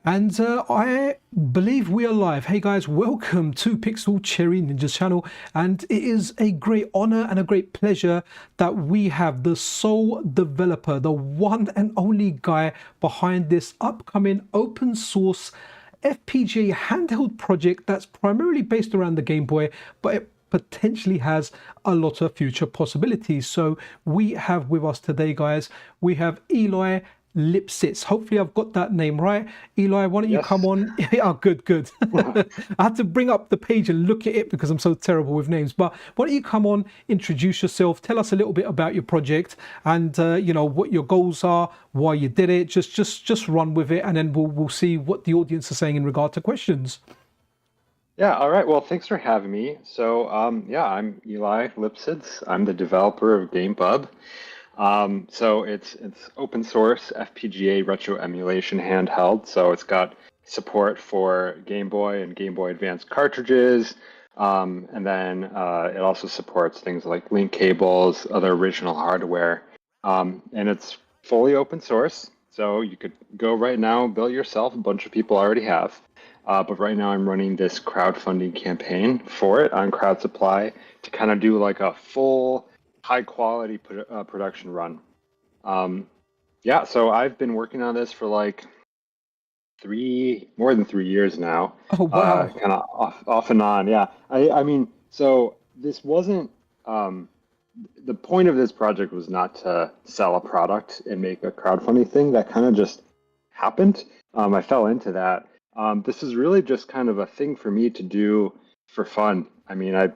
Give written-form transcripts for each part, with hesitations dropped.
And I believe we are live. Hey guys, welcome to Pixel Cherry Ninja's channel. And it is a great honor and a great pleasure that we have the sole developer, the one and only guy behind this upcoming open source FPGA handheld project that's primarily based around the Game Boy, but it potentially has a lot of future possibilities. So we have with us today, guys, we have Eli Lipsitz. Hopefully I've got that name right. Eli, why don't you come on? Oh, good. I had to bring up the page and look at it because I'm so terrible with names. But why don't you come on, introduce yourself, tell us a little bit about your project and you know what your goals are, why you did it. Just run with it, and then we'll see what the audience is saying in regard to questions. Yeah, all right. Well, thanks for having me. So, yeah, I'm Eli Lipsitz. I'm the developer of Game Bub. So it's open source FPGA retro emulation handheld. So it's got support for Game Boy and Game Boy Advance cartridges. And then it also supports things like link cables, other original hardware. And it's fully open source. So you could go right now, build yourself. A bunch of people already have. But right now I'm running this crowdfunding campaign for it on Crowd Supply to kind of do like a full high quality production run. Yeah, so I've been working on this for like more than 3 years now. Oh, wow. Kind of off and on. Yeah, I mean, so this wasn't, the point of this project was not to sell a product and make a crowdfunding thing. That kind of just happened. I fell into that. This is really just kind of a thing for me to do for fun. I mean, I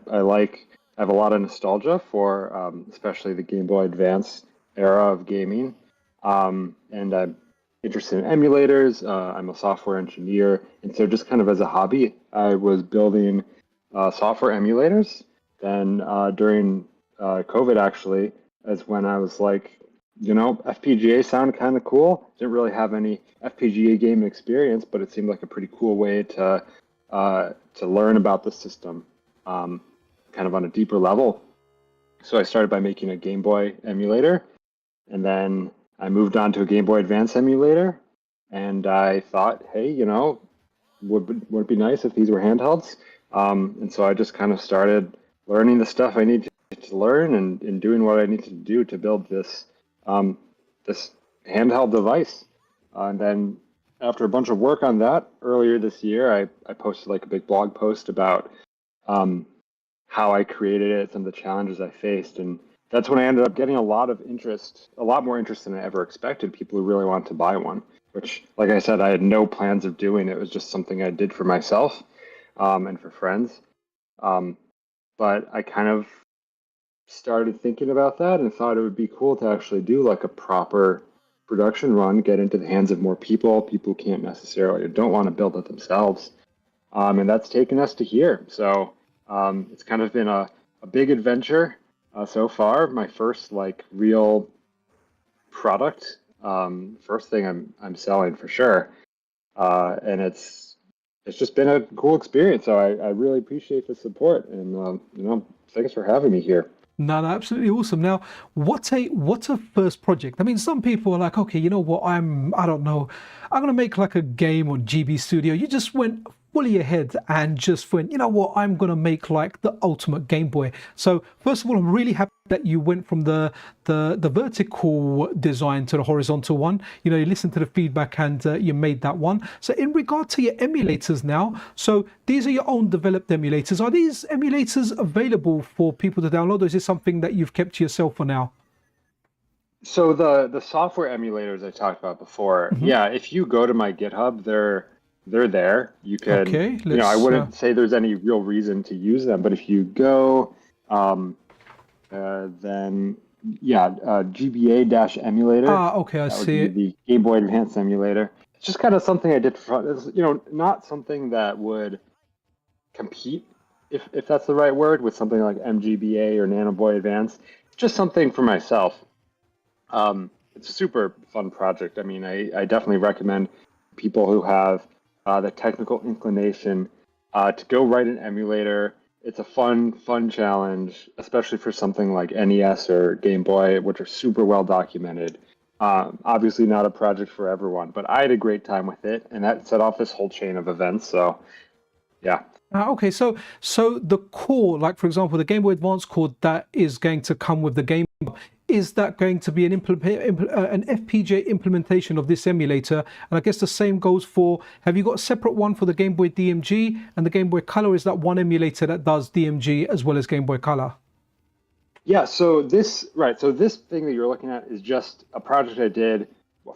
have a lot of nostalgia for especially the Game Boy Advance era of gaming. And I'm interested in emulators. I'm a software engineer. And so just kind of as a hobby, I was building software emulators. Then during COVID, actually, is when I was like, you know, FPGA sound kind of cool. Didn't really have any FPGA game experience, but it seemed like a pretty cool way to learn about the system. Kind of on a deeper level. So I started by making a Game Boy emulator, and then I moved on to a Game Boy Advance emulator, and I thought, hey, you know, would it be nice if these were handhelds? And so I just kind of started learning the stuff I need to learn and doing what I need to do to build this this handheld device. And then after a bunch of work on that earlier this year, I posted like a big blog post about how I created it, some of the challenges I faced, and that's when I ended up getting a lot of interest, a lot more interest than I ever expected. People who really wanted to buy one, which, like I said, I had no plans of doing. It was just something I did for myself and for friends. But I kind of started thinking about that and thought it would be cool to actually do like a proper production run, get into the hands of more people who can't necessarily or don't want to build it themselves. And that's taken us to here. So it's kind of been a big adventure so far. My first like real product, first thing I'm selling for sure, and it's just been a cool experience. So I really appreciate the support, and you know, thanks for having me here. No, absolutely awesome. Now, what a first project. I mean, some people are like, okay, you know what, I don't know, I'm gonna make like a game on GB Studio. You just went fully ahead and just went, you know what, I'm gonna make like the ultimate Game Boy. So first of all, I'm really happy that you went from the vertical design to the horizontal one. You know, you listened to the feedback and you made that one. So in regard to your emulators now, so these are your own developed emulators. Are these emulators available for people to download, or is this something that you've kept to yourself for now? So the software emulators I talked about before, yeah, if you go to my GitHub, they're there. You can, Okay, you know, I wouldn't say there's any real reason to use them, but if you go, then yeah, GBA-emulator. Okay, I That would see be it. the Game Boy Advance emulator. It's just kind of something I did for fun. It's, you know, not something that would compete, if that's the right word, with something like MGBA or Nano Boy Advance. It's just something for myself. It's a super fun project. I mean, I definitely recommend people who have the technical inclination to go write an emulator. It's a fun challenge, especially for something like NES or Game Boy, which are super well documented. Obviously not a project for everyone, but I had a great time with it, and that set off this whole chain of events. So yeah. Okay, so the core, like for example, the Game Boy Advance core that is going to come with the Game Bub, is that going to be an FPGA implementation of this emulator? And I guess the same goes for, have you got a separate one for the Game Boy DMG and the Game Boy Color? Is that one emulator that does DMG as well as Game Boy Color? Yeah, so this thing that you're looking at is just a project I did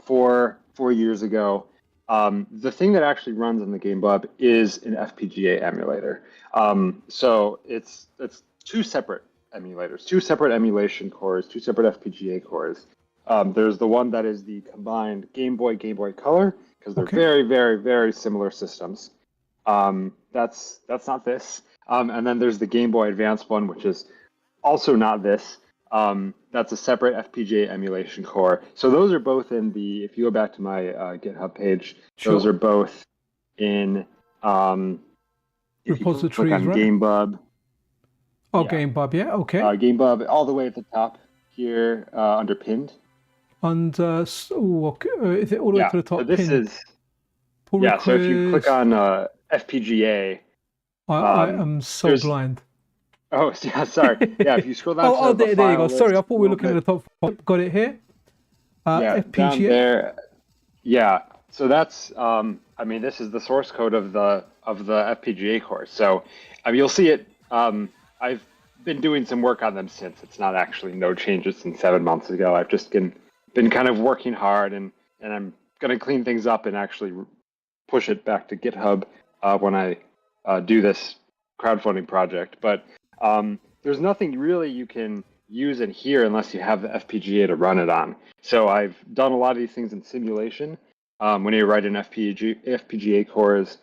4 years ago. The thing that actually runs on the Game Bub is an FPGA emulator. So it's two separate emulators, two separate emulation cores, two separate FPGA cores. There's the one that is the combined Game Boy Color, because they're very, very, very similar systems. That's not this. And then there's the Game Boy Advance one, which is also not this. That's a separate FPGA emulation core. So those are both in the, if you go back to my GitHub page, those are both in repositories, right? Game Bub. Oh, yeah. Game Bub, yeah, okay. Game Bub, all the way at the top here, under pinned. And is it all the way to the top? So this is, so if you click on FPGA. I am so blind. Oh, yeah, sorry. Yeah, if you scroll down there you go. Sorry, I thought we were looking at the top. Got it here. FPGA. Down there. Yeah, so that's, I mean, this is the source code of the FPGA course. So you'll see it. I've been doing some work on them since. It's not actually no changes since 7 months ago. I've just been kind of working hard, and I'm going to clean things up and actually push it back to GitHub when I do this crowdfunding project. But there's nothing really you can use in here unless you have the FPGA to run it on. So I've done a lot of these things in simulation. When you write an FPGA cores,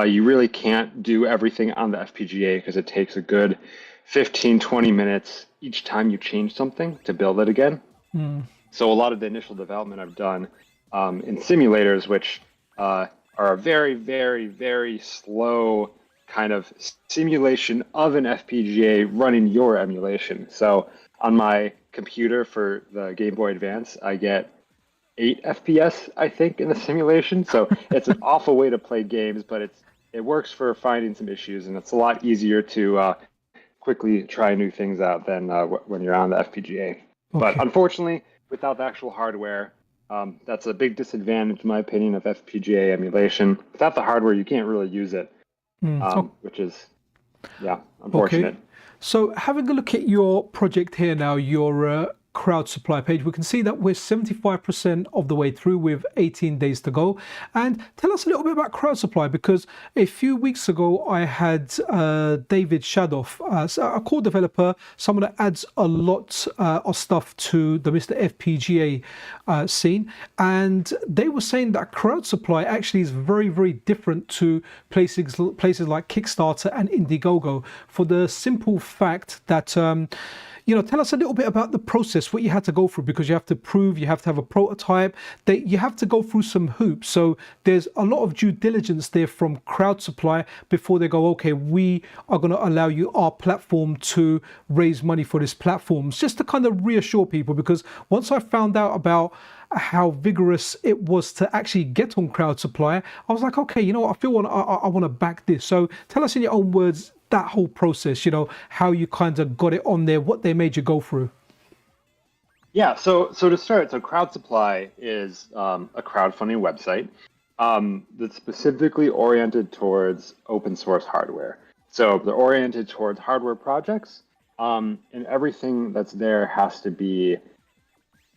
you really can't do everything on the FPGA because it takes a good 15-20 minutes each time you change something to build it again. So a lot of the initial development I've done in simulators, which are a very, very, very slow kind of simulation of an FPGA running your emulation. So on my computer for the Game Boy Advance, I get 8 FPS, I think, in the simulation. So it's an awful way to play games, but it works for finding some issues, and it's a lot easier to quickly try new things out than when you're on the FPGA. Okay. But unfortunately, without the actual hardware, that's a big disadvantage, in my opinion, of FPGA emulation. Without the hardware, you can't really use it. Which is, unfortunate. Okay. So having a look at your project here now, your crowd supply page, we can see that we're 75% of the way through with 18 days to go. And tell us a little bit about crowd supply, because a few weeks ago I had David Shadoff, a core developer, someone that adds a lot of stuff to the Mr. FPGA scene, and they were saying that crowd supply actually is very, very different to places like Kickstarter and Indiegogo, for the simple fact that tell us a little bit about the process, what you had to go through, because you have to prove, you have to have a prototype, you have to go through some hoops. So there's a lot of due diligence there from crowd supply before they go, okay, we are going to allow you our platform to raise money for this platform. Just to kind of reassure people, because once I found out about how vigorous it was to actually get on crowd supply, I was like, okay, you know what, I want to back this. So tell us in your own words, that whole process, how you kind of got it on there, what they made you go through. Yeah, so to start, Crowd Supply is a crowdfunding website that's specifically oriented towards open source hardware. So they're oriented towards hardware projects, and everything that's there has to be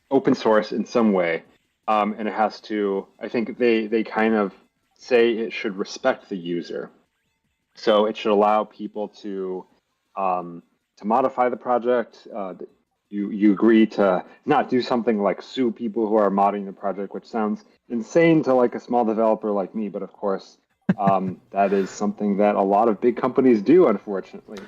open source in some way, and it has to, I think they kind of say it should respect the user. So it should allow people to modify the project. You agree to not do something like sue people who are modding the project, which sounds insane to like a small developer like me. But of course, that is something that a lot of big companies do, unfortunately.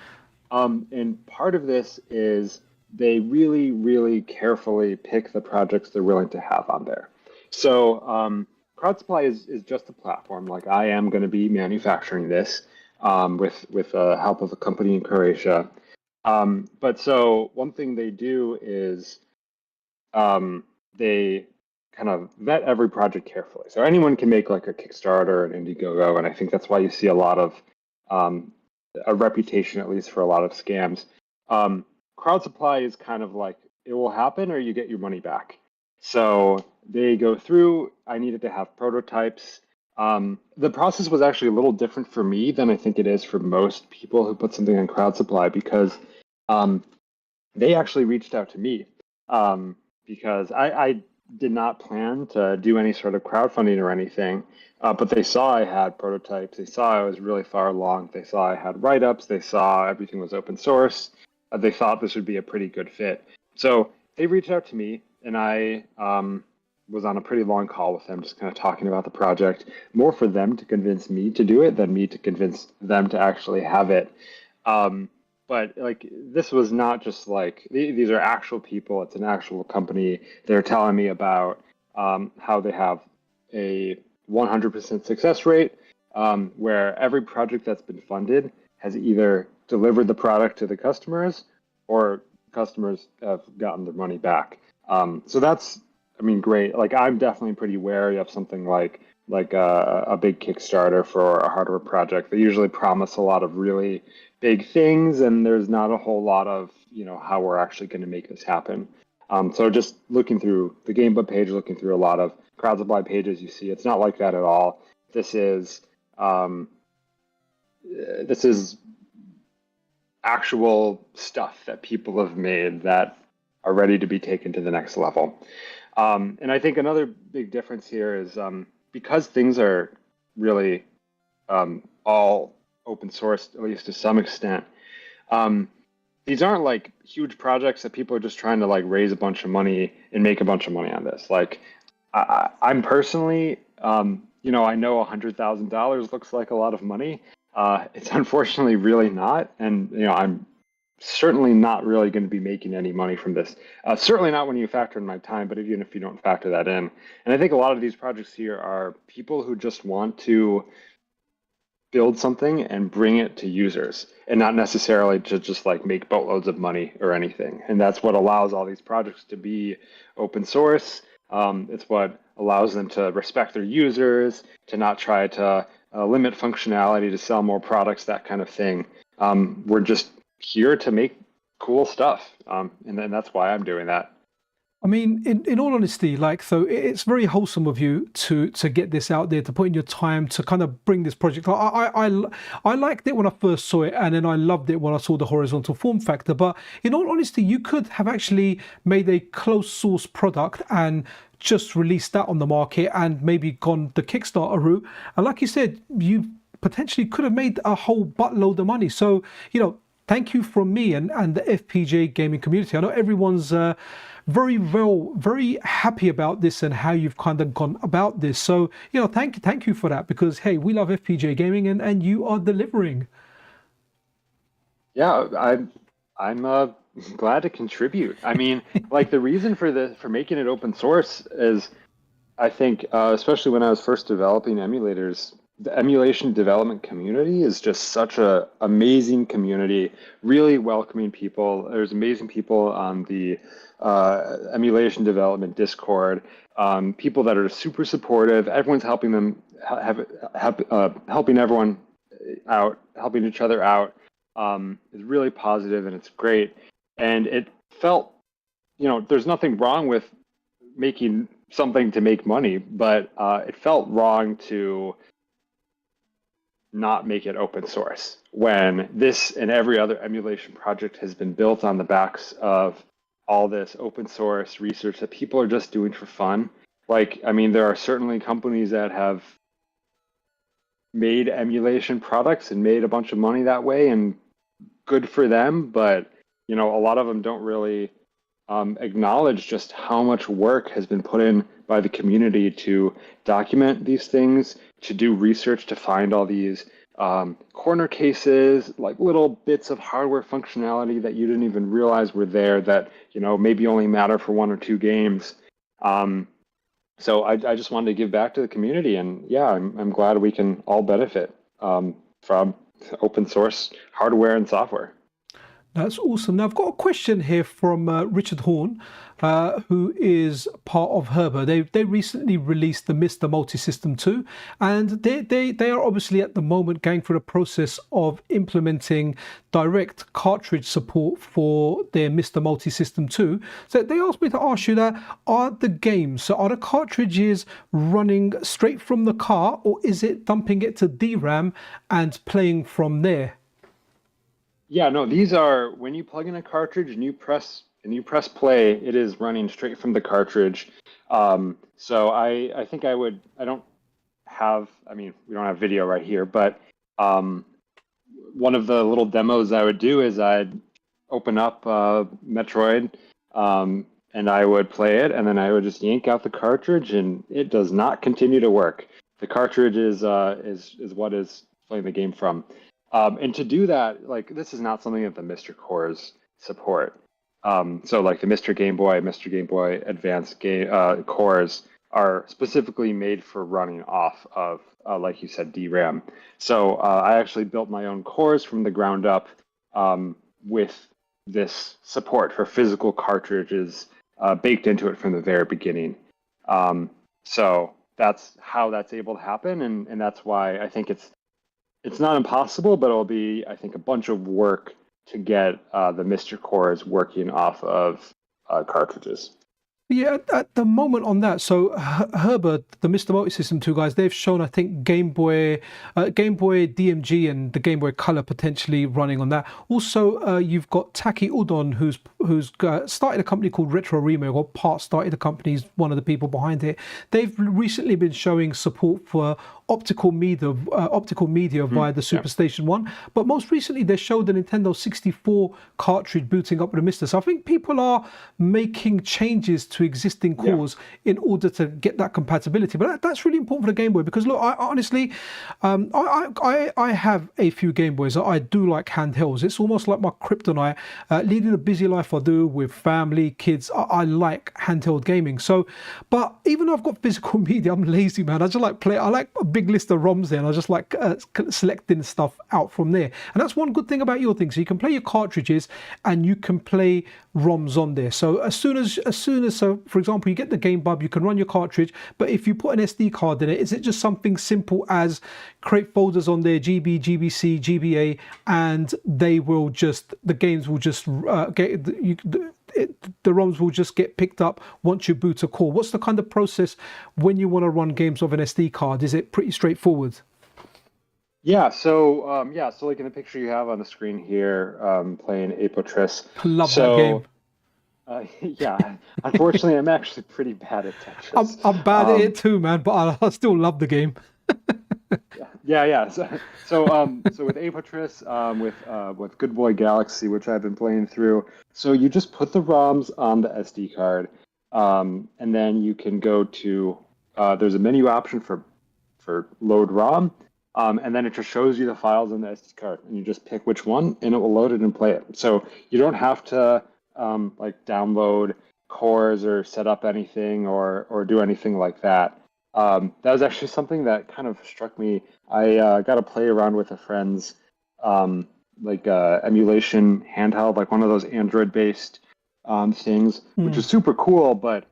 And part of this is they really, really carefully pick the projects they're willing to have on there. So Crowd Supply is just a platform. Like, I am going to be manufacturing this with the help of a company in Croatia. But so one thing they do is they kind of vet every project carefully. So anyone can make like a Kickstarter, an Indiegogo, and I think that's why you see a lot of a reputation, at least for a lot of scams. Crowd supply is kind of like it will happen or you get your money back. So they go through. I needed to have prototypes. The process was actually a little different for me than I think it is for most people who put something on crowd supply because they actually reached out to me because I did not plan to do any sort of crowdfunding or anything, but they saw I had prototypes. They saw I was really far along. They saw I had write-ups. They saw everything was open source. They thought this would be a pretty good fit. So they reached out to me, and I was on a pretty long call with them, just kind of talking about the project, more for them to convince me to do it than me to convince them to actually have it. But like this was not just like these are actual people. It's an actual company. They're telling me about how they have a 100% success rate, where every project that's been funded has either delivered the product to the customers or customers have gotten their money back. So that's, I mean, great. Like I'm definitely pretty wary of something like a big Kickstarter for a hardware project. They usually promise a lot of really big things, and there's not a whole lot of how we're actually going to make this happen. So just looking through the Game Bub page, looking through a lot of crowd supply pages, you see it's not like that at all. This is actual stuff that people have made that are ready to be taken to the next level. And I think another big difference here is because things are really all open source, at least to some extent, these aren't like huge projects that people are just trying to like raise a bunch of money and make a bunch of money on this. Like I'm personally, I know $100,000 looks like a lot of money. It's unfortunately really not. And, I'm certainly not really going to be making any money from this. Certainly not when you factor in my time, but even if you don't factor that in. And I think a lot of these projects here are people who just want to build something and bring it to users and not necessarily to just like make boatloads of money or anything. And that's what allows all these projects to be open source. It's what allows them to respect their users, to not try to limit functionality, to sell more products, that kind of thing. We're just here to make cool stuff. And then that's why I'm doing that. I mean, in all honesty, so it's very wholesome of you to get this out there, to put in your time to kind of bring this project. I liked it when I first saw it, and then I loved it when I saw the horizontal form factor. But in all honesty, you could have actually made a closed source product and just released that on the market and maybe gone the Kickstarter route. And like you said, you potentially could have made a whole buttload of money. So, thank you from me and the FPGA gaming community. I know everyone's very happy about this and how you've kind of gone about this. So, thank you for that, because hey, we love FPGA gaming and you are delivering. Yeah, I'm glad to contribute. I mean, like the reason for making it open source is, I think, especially when I was first developing emulators, the emulation development community is just such a amazing community, really welcoming people. There's amazing people on the emulation development Discord, people that are super supportive. Everyone's helping them, helping everyone out, helping each other out. Is really positive and it's great. And it felt, there's nothing wrong with making something to make money, but it felt wrong to not make it open source when this and every other emulation project has been built on the backs of all this open source research that people are just doing for fun. Like, I mean, there are certainly companies that have made emulation products and made a bunch of money that way, and good for them, but a lot of them don't really acknowledge just how much work has been put in by the community to document these things, to do research, to find all these corner cases, like little bits of hardware functionality that you didn't even realize were there that, maybe only matter for one or two games. So I just wanted to give back to the community, and yeah, I'm glad we can all benefit from open source hardware and software. That's awesome. Now, I've got a question here from Richard Horn, who is part of Herber. They recently released the Mr. Multisystem 2, and they are obviously at the moment going through the process of implementing direct cartridge support for their Mr. Multisystem 2. So they asked me to ask you that, are the cartridges running straight from the car, or is it dumping it to DRAM and playing from there? Yeah, no, these are when you plug in a cartridge and you press play, it is running straight from the cartridge. So I think I don't have, I mean, we don't have video right here, but one of the little demos I would do is I'd open up Metroid, and I would play it, and then I would just yank out the cartridge, and it does not continue to work. The cartridge is what is playing the game from. And to do that, like, this is not something that the Mr. cores support. So like the Mr. Game Boy Advance cores are specifically made for running off of, like you said, DRAM. So I actually built my own cores from the ground up with this support for physical cartridges baked into it from the very beginning. So that's how that's able to happen, and that's why I think it's not impossible, but it'll be, I think, a bunch of work to get the Mr. cores working off of cartridges. Yeah, at the moment on that, so Herbert, the Mr. Multisystem 2 guys, they've shown, I think, Game Boy DMG and the Game Boy Color potentially running on that. Also, you've got Taki Udon, who's started a company called Retro Remake, or started the company, he's one of the people behind it. They've recently been showing support for optical media via the Superstation 1, but most recently they showed the Nintendo 64 cartridge booting up with a Mr. So I think people are making changes to existing cores in order to get that compatibility. But that's really important for the Game Boy, because look, I honestly, I have a few Game Boys. I do like handhelds. It's almost like my kryptonite. Leading a busy life I do with family, kids, I like handheld gaming. So, but even though I've got physical media, I'm lazy, man. I just like play. I like a big list of ROMs there, and I just like selecting stuff out from there. And that's one good thing about your thing. So you can play your cartridges and you can play ROMs on there. So as soon as so for example, you get the Game Bub, you can run your cartridge, but if you put an SD card in it, is it just something simple as create folders on there, GB, GBC, GBA, and they will just, the games will just the ROMs will just get picked up once you boot a core? What's the kind of process when you want to run games off an SD card? Is it pretty straightforward? Yeah, so like in the picture you have on the screen here, playing Apotris. I love that game. Yeah, unfortunately, I'm actually pretty bad at Tetris. I'm bad at it too, man, but I still love the game. Yeah. So with Apotris, with Good Boy Galaxy, which I've been playing through, so you just put the ROMs on the SD card, and then you can go to there's a menu option for load ROM, and then it just shows you the files on the SD card, and you just pick which one, and it will load it and play it. So you don't have to like download cores or set up anything or do anything like that. That was actually something that kind of struck me. I got to play around with a friend's emulation handheld, like one of those Android-based things, which is super cool, but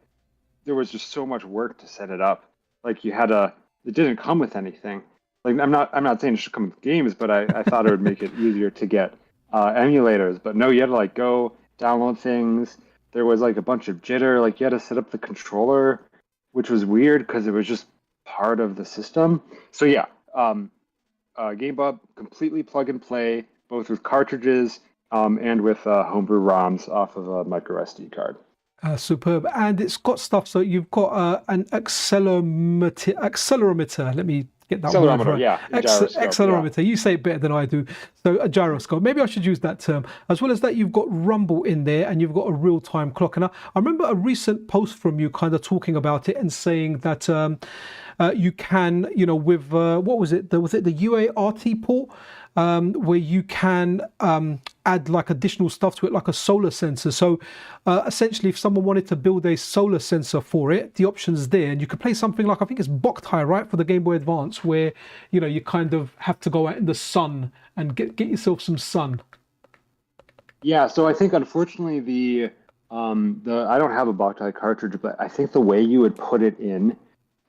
there was just so much work to set it up. Like it didn't come with anything. Like I'm not saying it should come with games, but I thought it would make it easier to get emulators. But no, you had to like go download things. There was like a bunch of jitter. Like you had to set up the controller, which was weird because it was just part of the system. So yeah, Game Bub, completely plug and play, both with cartridges and with homebrew ROMs off of a micro SD card. Superb. And it's got stuff, so you've got an accelerometer. Let me get that word right. Yeah. Accelerometer. Yeah. You say it better than I do. So a gyroscope. Maybe I should use that term. As well as that, you've got rumble in there, and you've got a real-time clock. And I remember a recent post from you kind of talking about it and saying that you can, with what was it? Was it the UART port? Where you can add like additional stuff to it, like a solar sensor. So essentially, if someone wanted to build a solar sensor for it, the option's there, and you could play something like, I think it's Boktai, right, for the Game Boy Advance, where you kind of have to go out in the sun and get yourself some sun. Yeah, so I think unfortunately the I don't have a Boktai cartridge, but I think the way you would put it in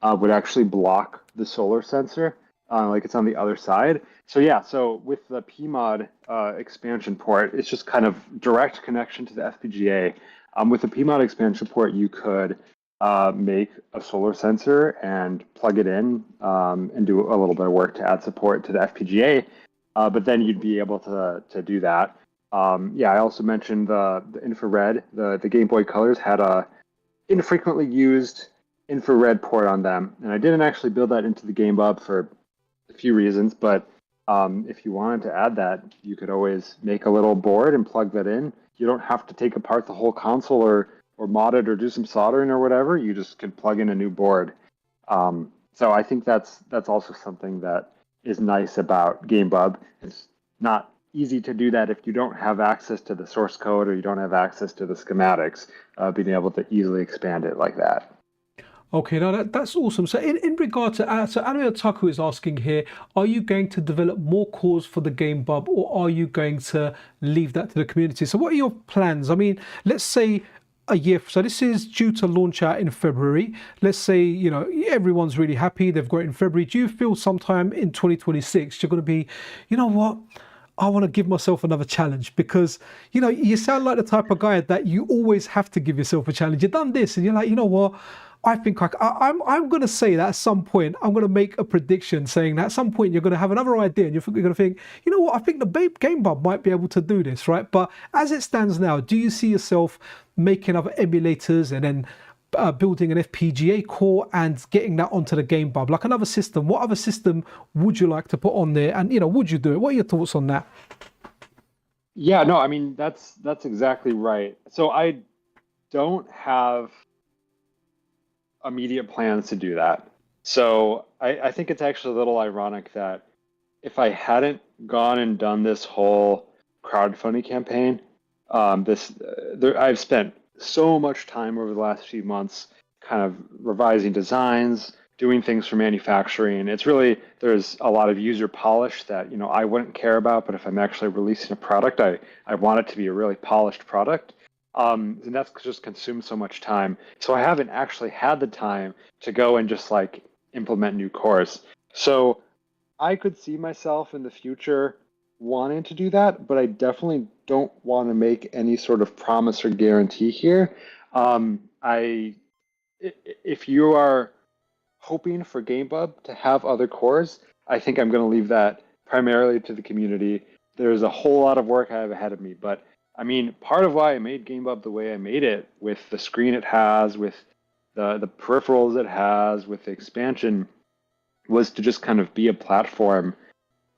would actually block the solar sensor, like it's on the other side. So yeah, so with the PMOD expansion port, it's just kind of direct connection to the FPGA. With the PMOD expansion port, you could make a solar sensor and plug it in and do a little bit of work to add support to the FPGA, but then you'd be able to do that. Yeah, I also mentioned the infrared. The Game Boy Colors had a infrequently used infrared port on them, and I didn't actually build that into the Game Bub for a few reasons, but if you wanted to add that, you could always make a little board and plug that in. You don't have to take apart the whole console or mod it or do some soldering or whatever. You just could plug in a new board. So I think that's also something that is nice about Game Bub. It's not easy to do that if you don't have access to the source code or you don't have access to the schematics, being able to easily expand it like that. Okay, now that's awesome. So in regard to, so Anime Otaku is asking here, are you going to develop more cores for the Game Bub, or are you going to leave that to the community? So what are your plans? I mean, let's say a year, so this is due to launch out in February. Let's say, you know, everyone's really happy, they've got it in February. Do you feel sometime in 2026 you're going to be, you know what, I want to give myself another challenge? Because, you know, you sound like the type of guy that you always have to give yourself a challenge. You've done this and you're like, you know what, I think I'm going to say that at some point, I'm going to make a prediction saying that at some point you're going to have another idea and you're going to think, you know what, I think the Game Bub might be able to do this, right? But as it stands now, do you see yourself making other emulators and then building an FPGA core and getting that onto the Game Bub, like another system? What other system would you like to put on there? And, you know, would you do it? What are your thoughts on that? Yeah, no, I mean, that's exactly right. So I don't have immediate plans to do that. So I think it's actually a little ironic that if I hadn't gone and done this whole crowdfunding campaign, I've spent so much time over the last few months kind of revising designs, doing things for manufacturing. It's really, there's a lot of user polish that, you know, I wouldn't care about, but if I'm actually releasing a product, I want it to be a really polished product. And that's just consumed so much time. So I haven't actually had the time to go and just like implement new cores. So I could see myself in the future wanting to do that, but I definitely don't want to make any sort of promise or guarantee here. If you are hoping for Game Bub to have other cores, I think I'm going to leave that primarily to the community. There's a whole lot of work I have ahead of me, but I mean, part of why I made Game Bub the way I made it, with the screen it has, with the peripherals it has, with the expansion, was to just kind of be a platform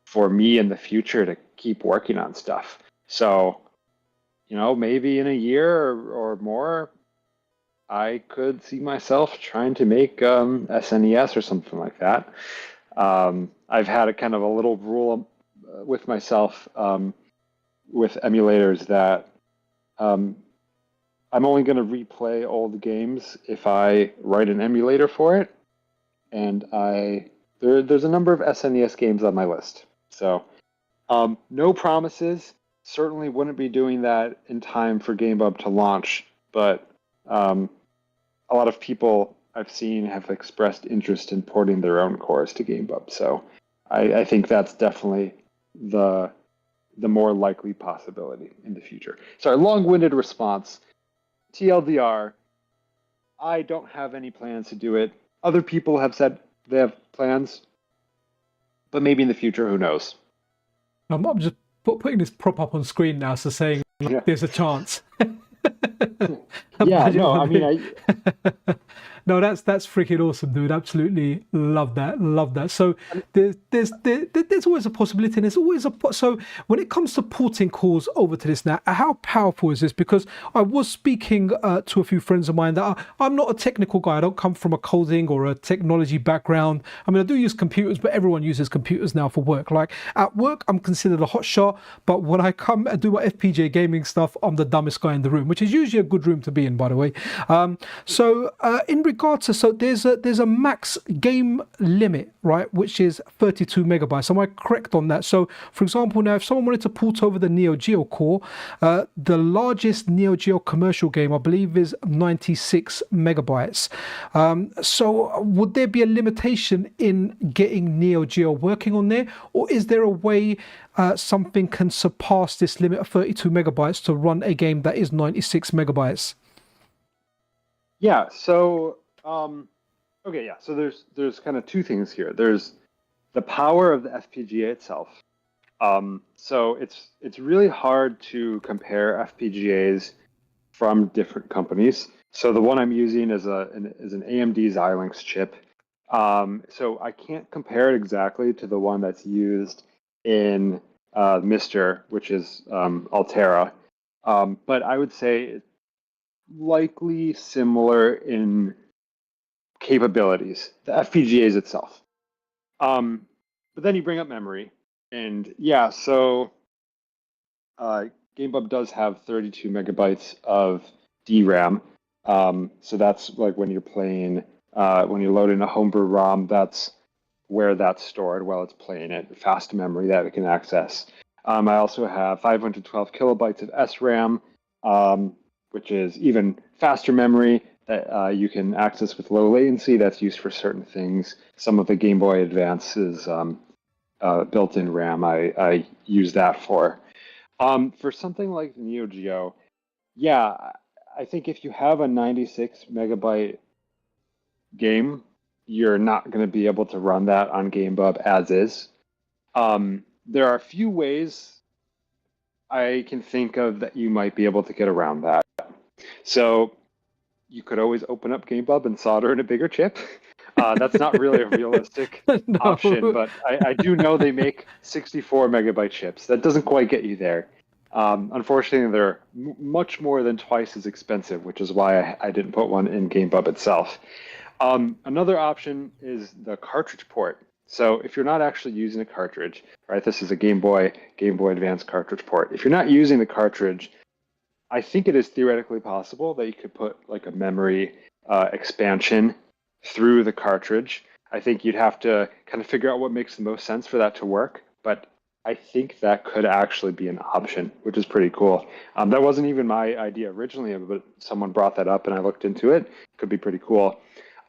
for me in the future to keep working on stuff. So, you know, maybe in a year or more, I could see myself trying to make SNES or something like that. I've had a kind of a little rule with myself with emulators that I'm only going to replay old games if I write an emulator for it, and there's a number of SNES games on my list. So no promises. Certainly wouldn't be doing that in time for Game Bub to launch, but a lot of people I've seen have expressed interest in porting their own cores to Game Bub. So I think that's definitely the more likely possibility in the future. Sorry, long-winded response. TLDR, I don't have any plans to do it. Other people have said they have plans, but maybe in the future, who knows? I'm just putting this prop up on screen now, so saying like, there's a chance. Yeah, no, I mean, no, that's freaking awesome, dude. Absolutely love that. So there's always a possibility, and there's always so when it comes to porting cores over to this now, how powerful is this? Because I was speaking to a few friends of mine that I'm not a technical guy. I don't come from a coding or a technology background. I mean, I do use computers, but everyone uses computers now for work. Like at work, I'm considered a hotshot, but when I come and do my FPGA gaming stuff, I'm the dumbest guy in the room, which is usually a good room to be in, by the way. So in regard to, so there's a max game limit, right, which is 32 megabytes. Am I correct on that? So, for example, now if someone wanted to port over the Neo Geo core, the largest Neo Geo commercial game, I believe, is 96 megabytes. So, would there be a limitation in getting Neo Geo working on there, or is there a way something can surpass this limit of 32 megabytes to run a game that is 96 megabytes? Yeah. So, okay. Yeah. So there's kind of two things here. There's the power of the FPGA itself. So it's really hard to compare FPGAs from different companies. So the one I'm using is an AMD Xilinx chip. So I can't compare it exactly to the one that's used in Mister, which is Altera. But I would say it's likely similar in capabilities, the FPGAs itself. But then you bring up memory, and yeah, so Game Bub does have 32 megabytes of DRAM. So that's like when you're playing, when you're loading a homebrew ROM, that's where that's stored while it's playing it, fast memory that it can access. I also have 512 kilobytes of SRAM, which is even faster memory that you can access with low latency. That's used for certain things. Some of the Game Boy Advance's built-in RAM, I use that for. For something like the Neo Geo, yeah, I think if you have a 96 megabyte game, you're not going to be able to run that on Game Bub as is. There are a few ways I can think of that you might be able to get around that. So you could always open up Game Bub and solder in a bigger chip. That's not really a realistic option, but I do know they make 64 megabyte chips. That doesn't quite get you there. Unfortunately, they're much more than twice as expensive, which is why I didn't put one in Game Bub itself. Another option is the cartridge port. So if you're not actually using a cartridge, right, this is a Game Boy Advance cartridge port. If you're not using the cartridge, I think it is theoretically possible that you could put like a memory expansion through the cartridge. I think you'd have to kind of figure out what makes the most sense for that to work, but I think that could actually be an option, which is pretty cool. That wasn't even my idea originally, but someone brought that up and I looked into it. Could be pretty cool.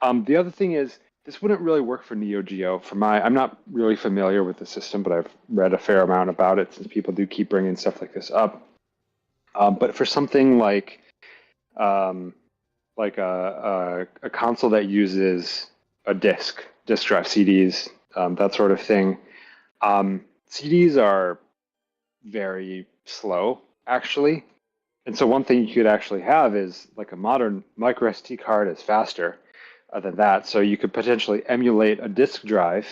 The other thing is, this wouldn't really work for Neo Geo. I'm not really familiar with the system, but I've read a fair amount about it since people do keep bringing stuff like this up. But for something like a console that uses a disk drive, CDs, that sort of thing, CDs are very slow, actually. And so one thing you could actually have is like a modern micro SD card is faster than that. So you could potentially emulate a disk drive.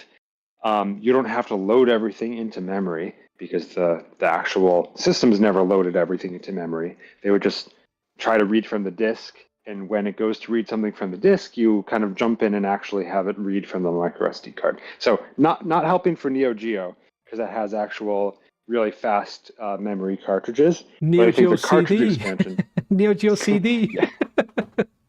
You don't have to load everything into memory because the actual systems never loaded everything into memory. They would just try to read from the disk. And when it goes to read something from the disk, you kind of jump in and actually have it read from the micro SD card. So not helping for Neo Geo because it has actual really fast memory cartridges. Neo Geo cartridge CD. expansion. Neo Geo CD.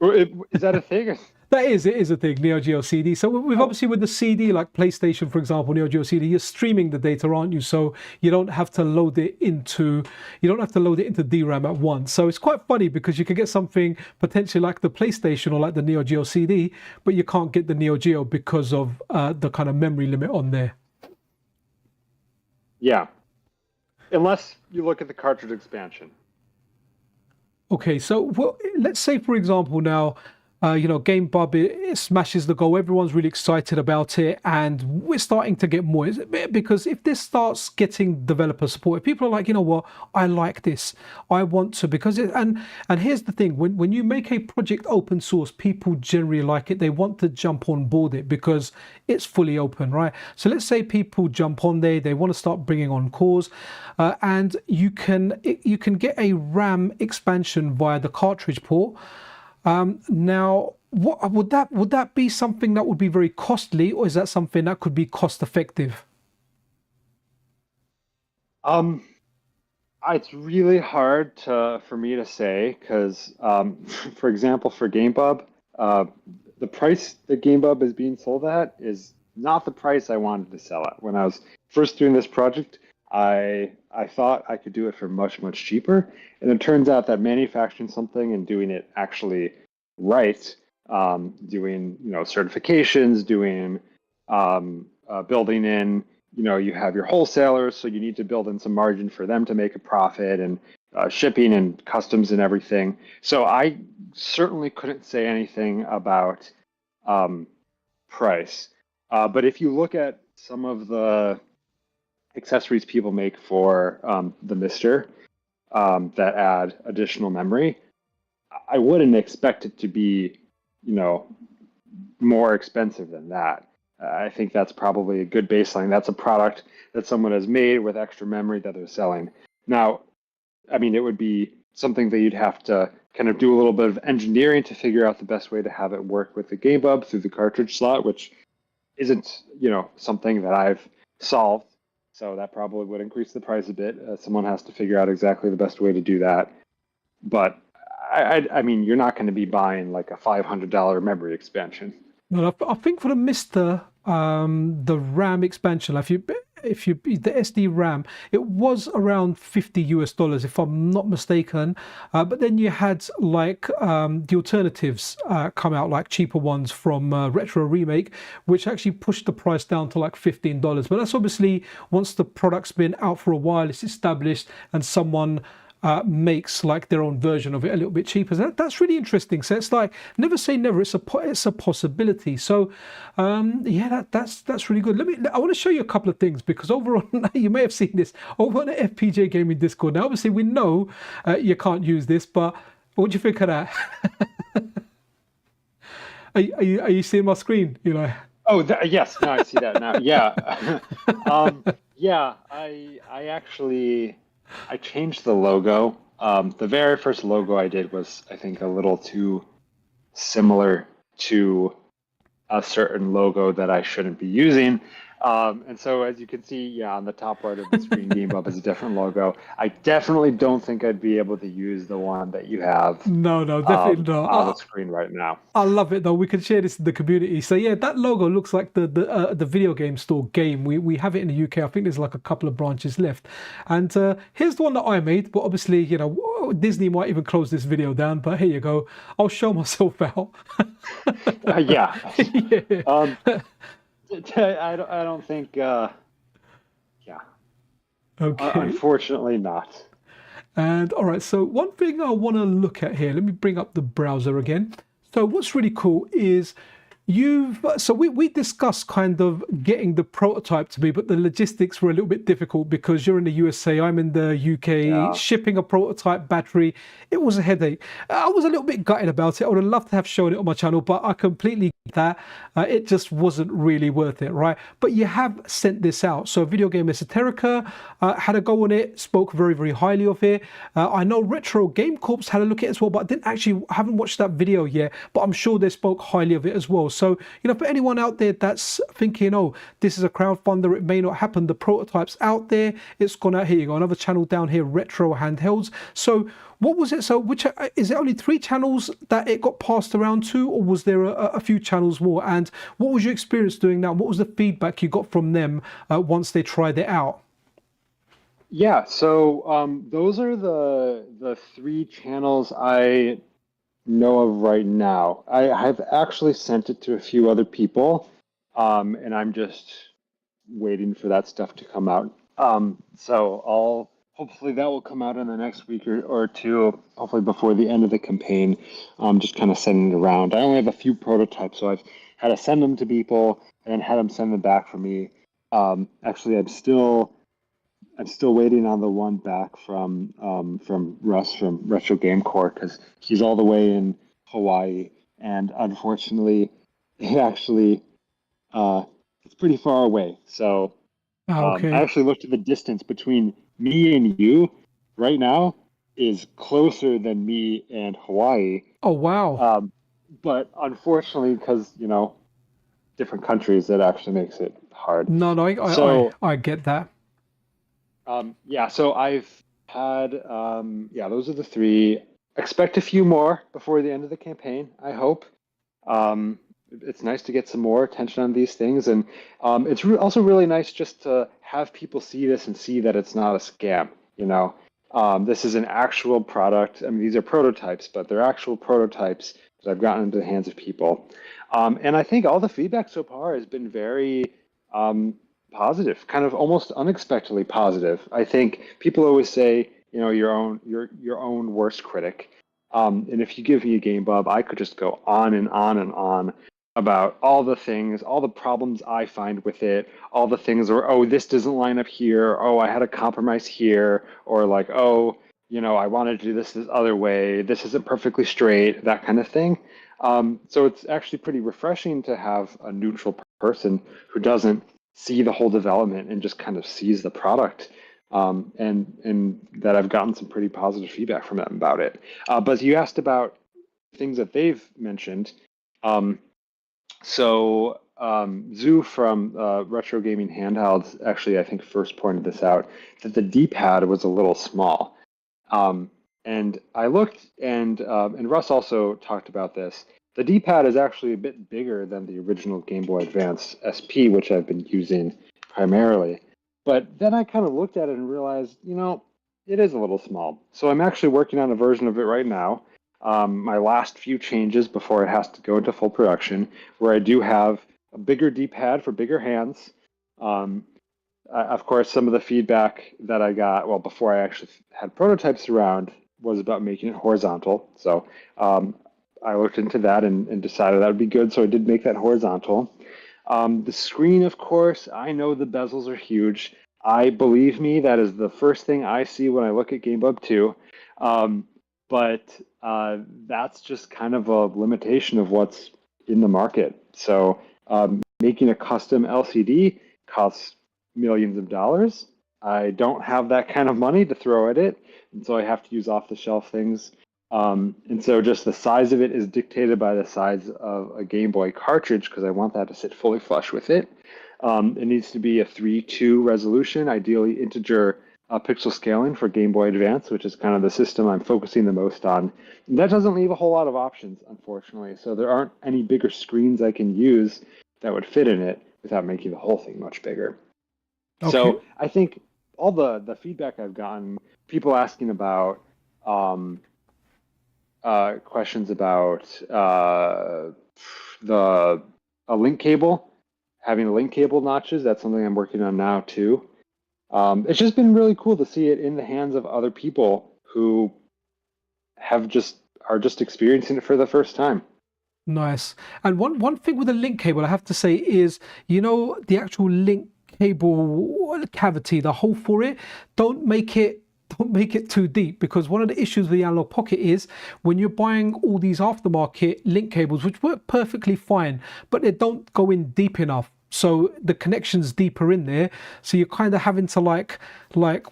Is that a thing? It is a thing, Neo Geo CD. So we've obviously with the CD, like PlayStation, for example, Neo Geo CD, you're streaming the data, aren't you? So you don't have to load it into DRAM at once. So it's quite funny because you can get something potentially like the PlayStation or like the Neo Geo CD, but you can't get the Neo Geo because of the kind of memory limit on there. Yeah, unless you look at the cartridge expansion. Okay, so let's say, for example, now, Game Bub, it smashes the goal. Everyone's really excited about it, and we're starting to get more. Because if this starts getting developer support, if people are like, you know what, I like this, I want to, and here's the thing: when you make a project open source, people generally like it. They want to jump on board it because it's fully open, right? So let's say people jump on there, they want to start bringing on cores, and you can get a RAM expansion via the cartridge port. Now, what would that be something that would be very costly, or is that something that could be cost effective? It's really hard for me to say because, for example, for Game Bub, the price that Game Bub is being sold at is not the price I wanted to sell at. When I was first doing this project, I thought I could do it for much, much cheaper. And it turns out that manufacturing something and doing it actually right, doing certifications, doing building in, you have your wholesalers, so you need to build in some margin for them to make a profit, and shipping and customs and everything. So I certainly couldn't say anything about price. But if you look at some of the accessories people make for the Mister that add additional memory, I wouldn't expect it to be, more expensive than that. I think that's probably a good baseline. That's a product that someone has made with extra memory that they're selling. Now, I mean, it would be something that you'd have to kind of do a little bit of engineering to figure out the best way to have it work with the Game Bub through the cartridge slot, which isn't, something that I've solved. So that probably would increase the price a bit. Someone has to figure out exactly the best way to do that. But I mean, you're not going to be buying like a $500 memory expansion. No, I think for the Mister, the RAM expansion, if you the SD RAM, it was around $50 if I'm not mistaken. But then you had like the alternatives come out, like cheaper ones from Retro Remake, which actually pushed the price down to like $15. But that's obviously once the product's been out for a while, it's established, and someone makes like their own version of it a little bit cheaper. That's really interesting. So it's like, never say never. It's a possibility. So yeah, that's really good. I want to show you a couple of things, because over on, you may have seen this over on the FPGA Gaming Discord. Now obviously we know you can't use this, but what do you think of that? Are you seeing my screen? Oh, yes. No, I see that now. Yeah. Yeah, I changed the logo. The very first logo I did was, I think, a little too similar to a certain logo that I shouldn't be using. And so, as you can see, yeah, on the top right of the screen, Game Bub is a different logo. I definitely don't think I'd be able to use the one that you have. No, definitely not. On the screen right now. I love it though. We can share this in the community. So yeah, that logo looks like the video game store Game. We have it in the UK. I think there's like a couple of branches left. And here's the one that I made. But obviously, Disney might even close this video down. But here you go. I'll show myself out. Yeah. Yeah. I don't think. Yeah. Okay. Unfortunately, not. And all right, so one thing I want to look at here, let me bring up the browser again. So what's really cool is we discussed kind of getting the prototype to me, but the logistics were a little bit difficult because you're in the USA, I'm in the UK. Yeah. Shipping a prototype battery, it was a headache. I was a little bit gutted about it. I would have loved to have shown it on my channel, but I completely get that. It just wasn't really worth it, right? But you have sent this out. So Video Game Esoterica had a go on it, spoke very, very highly of it. I know Retro Game Corps had a look at it as well, but I haven't watched that video yet, but I'm sure they spoke highly of it as well. So, for anyone out there that's thinking, oh, this is a crowdfunder, it may not happen, the prototype's out there, it's gone out. Here you go, another channel down here, Retro Handhelds. So what was it? So is it only 3 channels that it got passed around to, or was there a few channels more? And what was your experience doing that? What was the feedback you got from them once they tried it out? Yeah, so those are the 3 channels I know of right now. I've actually sent it to a few other people, and I'm just waiting for that stuff to come out. So hopefully that will come out in the next week or two, hopefully before the end of the campaign. Just kind of sending it around. I only have a few prototypes, so I've had to send them to people and then had them send them back for me. Actually, I'm still waiting on the one back from Russ from Retro Game Corps, because he's all the way in Hawaii, and unfortunately, it's pretty far away. So Okay. I actually looked at the distance between me and you right now is closer than me and Hawaii. Oh wow. But unfortunately, because different countries, that actually makes it hard. No, I get that. Yeah, so I've had, those are the 3. Expect a few more before the end of the campaign, I hope. it's nice to get some more attention on these things, and it's also really nice just to have people see this and see that it's not a scam. You know, this is an actual product. I mean, these are prototypes, but they're actual prototypes that I've gotten into the hands of people. And I think all the feedback so far has been very positive, kind of almost unexpectedly positive. I think people always say, you know, your own worst critic. And if you give me a Game Bub, I could just go on and on and on about all the things, all the problems I find with it, all the things where, oh, this doesn't line up here, oh, I had a compromise here, or like, oh, you know, I wanted to do this other way, this isn't perfectly straight, that kind of thing. So it's actually pretty refreshing to have a neutral person who doesn't see the whole development and just kind of sees the product. And that I've gotten some pretty positive feedback from them about it. But you asked about things that they've mentioned. Zoo from Retro Gaming Handhelds actually, I think, first pointed this out, that the D-pad was a little small. And I looked, and Russ also talked about this. The D-pad is actually a bit bigger than the original Game Boy Advance SP, which I've been using primarily. But then I kind of looked at it and realized, you know, it is a little small. So I'm actually working on a version of it right now. My last few changes before it has to go into full production, where I do have a bigger D-pad for bigger hands. Of course, some of the feedback that I got, well, before I actually had prototypes around, was about making it horizontal. So I looked into that and decided that would be good. So I did make that horizontal. The screen, of course, I know the bezels are huge. Believe me, that is the first thing I see when I look at Game Bub 2. But that's just kind of a limitation of what's in the market. So making a custom LCD costs millions of dollars. I don't have that kind of money to throw at it, and so I have to use off-the-shelf things. And so just the size of it is dictated by the size of a Game Boy cartridge, because I want that to sit fully flush with it. It needs to be a 3:2 resolution, ideally integer pixel scaling for Game Boy Advance, which is kind of the system I'm focusing the most on. And that doesn't leave a whole lot of options, unfortunately. So there aren't any bigger screens I can use that would fit in it without making the whole thing much bigger. Okay. So I think all the feedback I've gotten, people asking about questions about a link cable, having a link cable notches. That's something I'm working on now too. It's just been really cool to see it in the hands of other people who are just experiencing it for the first time. Nice. And one thing with the link cable, I have to say, is, you know, the actual link cable cavity, the hole for it, don't make it too deep, because one of the issues with the Analog Pocket is when you're buying all these aftermarket link cables, which work perfectly fine, but they don't go in deep enough. So the connection's deeper in there. So you're kind of having to like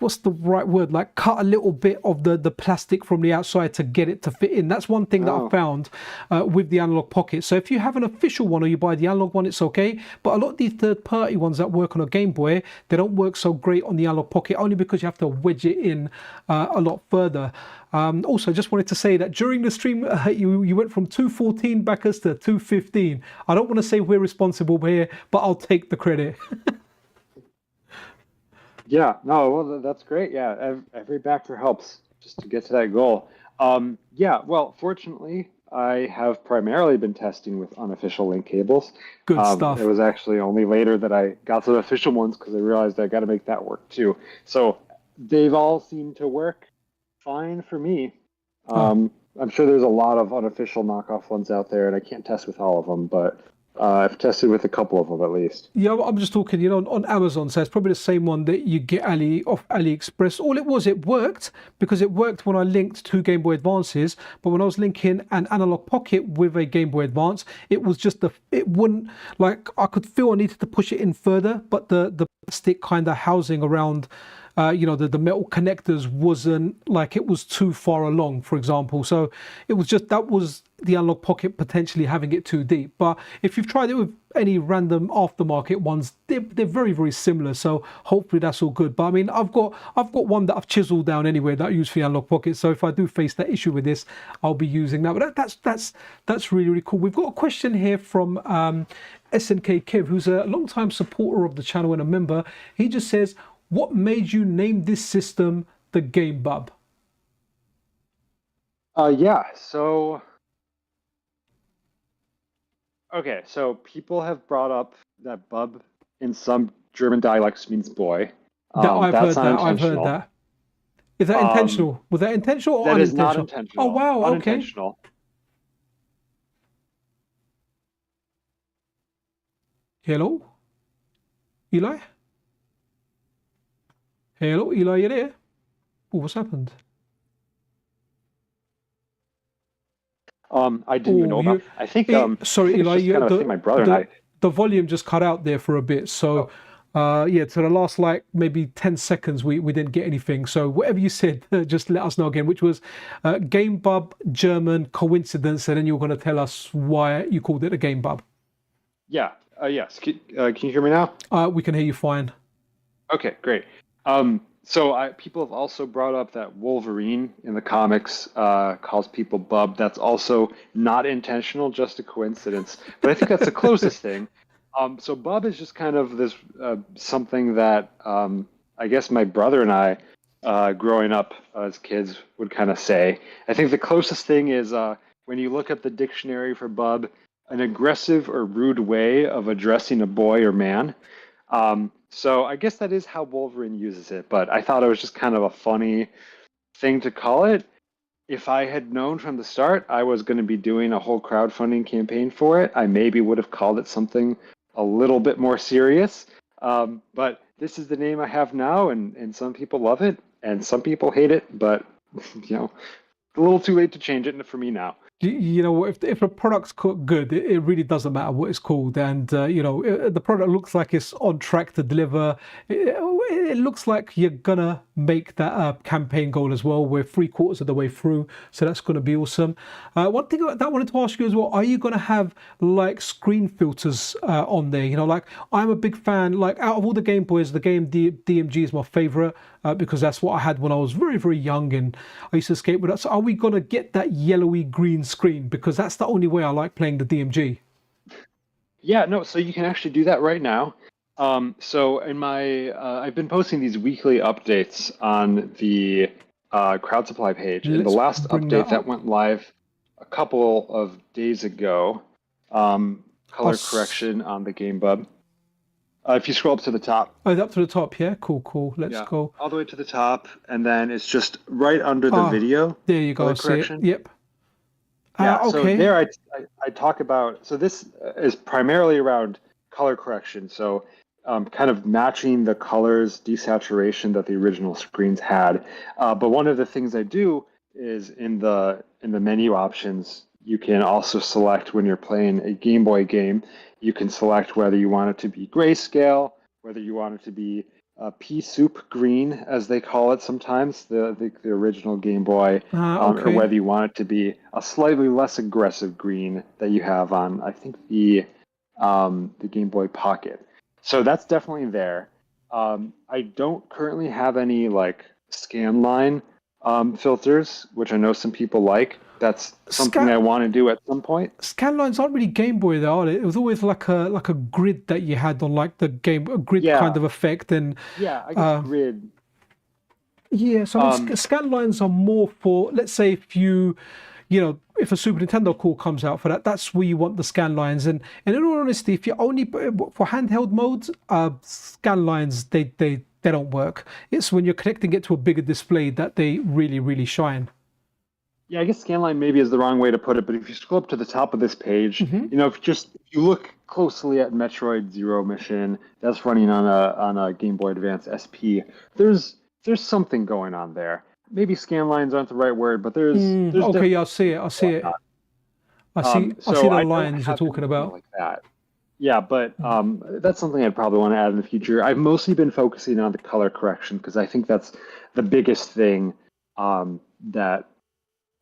what's the right word? Like cut a little bit of the plastic from the outside to get it to fit in. That's one thing that I found with the Analog Pocket. So if you have an official one or you buy the analog one, it's okay. But a lot of these third-party ones that work on a Game Boy, they don't work so great on the Analog Pocket, only because you have to wedge it in a lot further. Also, just wanted to say that during the stream, you went from 214 backers to 215. I don't want to say we're responsible here, but I'll take the credit. Yeah, no, well, that's great. Yeah, every backer helps just to get to that goal. Yeah, well, fortunately, I have primarily been testing with unofficial link cables. Good stuff. It was actually only later that I got some official ones, because I realized I got to make that work too. So they've all seemed to work fine for me. I'm sure there's a lot of unofficial knockoff ones out there, and I can't test with all of them, but I've tested with a couple of them at least. Yeah, I'm just talking, you know, on Amazon, so it's probably the same one that you get off AliExpress. All it worked because it worked when I linked two Game Boy Advances, but when I was linking an Analog Pocket with a Game Boy Advance, it was just it wouldn't, like, I could feel I needed to push it in further, but the plastic kind of housing around the metal connectors wasn't like, it was too far along, for example. So it was just, that was the analog pocket potentially having it too deep. But if you've tried it with any random aftermarket ones, they're very, very similar. So hopefully that's all good. But I mean, I've got one that I've chiseled down anyway that I use for the analog pocket. So if I do face that issue with this, I'll be using that. But that's really, really cool. We've got a question here from SNK Kev, who's a long-time supporter of the channel and a member. He just says, what made you name this system the Game Bub? So okay, so people have brought up that bub in some German dialects means boy. I've That's heard not that. I've heard intentional. that. Is that intentional? Was that intentional or That is unintentional? not intentional. Oh wow, okay. Unintentional. Hello? Eli? Hello, Eli, you there? Oh, what's happened? I didn't even know about. I think sorry, it's Eli, just kind of a thing my brother and I. The volume just cut out there for a bit. So yeah, so the last like maybe 10 seconds we didn't get anything. So whatever you said, just let us know again, which was Game Bub, German, coincidence, and then you're going to tell us why you called it a Game Bub. Yeah. Yes. Can you hear me now? We can hear you fine. Okay, great. So people have also brought up that Wolverine in the comics calls people bub. That's also not intentional, just a coincidence. But I think that's the closest thing. So bub is just kind of this something that I guess my brother and I, growing up as kids, would kind of say. I think the closest thing is when you look at the dictionary for bub, an aggressive or rude way of addressing a boy or man. So I guess that is how Wolverine uses it, but I thought it was just kind of a funny thing to call it. If I had known from the start I was going to be doing a whole crowdfunding campaign for it, I maybe would have called it something a little bit more serious. But this is the name I have now, and some people love it, and some people hate it, but a little too late to change it for me now. You know, if a product's good, it really doesn't matter what it's called. And, the product looks like it's on track to deliver. It looks like you're going to make that campaign goal as well. We're 3/4 of the way through, so that's going to be awesome. One thing that I wanted to ask you as well, are you going to have like screen filters on there? Like I'm a big fan, like out of all the Game Boys, the Game DMG is my favorite because that's what I had when I was very, very young and I used to skate with that. So are we going to get that yellowy green screen? Because that's the only way I like playing the DMG. Yeah, no, so you can actually do that right now. So in my, I've been posting these weekly updates on the crowd supply page. And the last update that went live a couple of days ago, color correction on the Game Bub. If you scroll up to the top. Oh, up to the top, yeah? Cool. Let's go. All the way to the top, and then it's just right under the video. There you go, see it. Yep. Yeah, okay. So there I talk about, so this is primarily around color correction. So kind of matching the colors desaturation that the original screens had. But one of the things I do is in the menu options, you can also select when you're playing a Game Boy game, you can select whether you want it to be grayscale, whether you want it to be pea soup green, as they call it sometimes, the original Game Boy, or whether you want it to be a slightly less aggressive green that you have on, I think, the Game Boy Pocket. So that's definitely there. I don't currently have any like scanline filters, which I know some people like. That's something I want to do at some point. Scanlines aren't really Game Boy though, are they? It was always like a grid that you had on like the game, a grid kind of effect. And I guess grid. Yeah, so scanlines are more for, let's say if a Super Nintendo call comes out for that, that's where you want the scan lines. And in all honesty, if you're only for handheld modes, scan lines they don't work. It's when you're connecting it to a bigger display that they really, really shine. Yeah, I guess scanline maybe is the wrong way to put it, but if you scroll up to the top of this page, if you look closely at Metroid Zero Mission, that's running on a Game Boy Advance SP. There's something going on there. Maybe scanlines aren't the right word, but there's okay, I'll see it. I see the lines you're talking about. Like that. Yeah, but that's something I'd probably want to add in the future. I've mostly been focusing on the color correction because I think that's the biggest thing that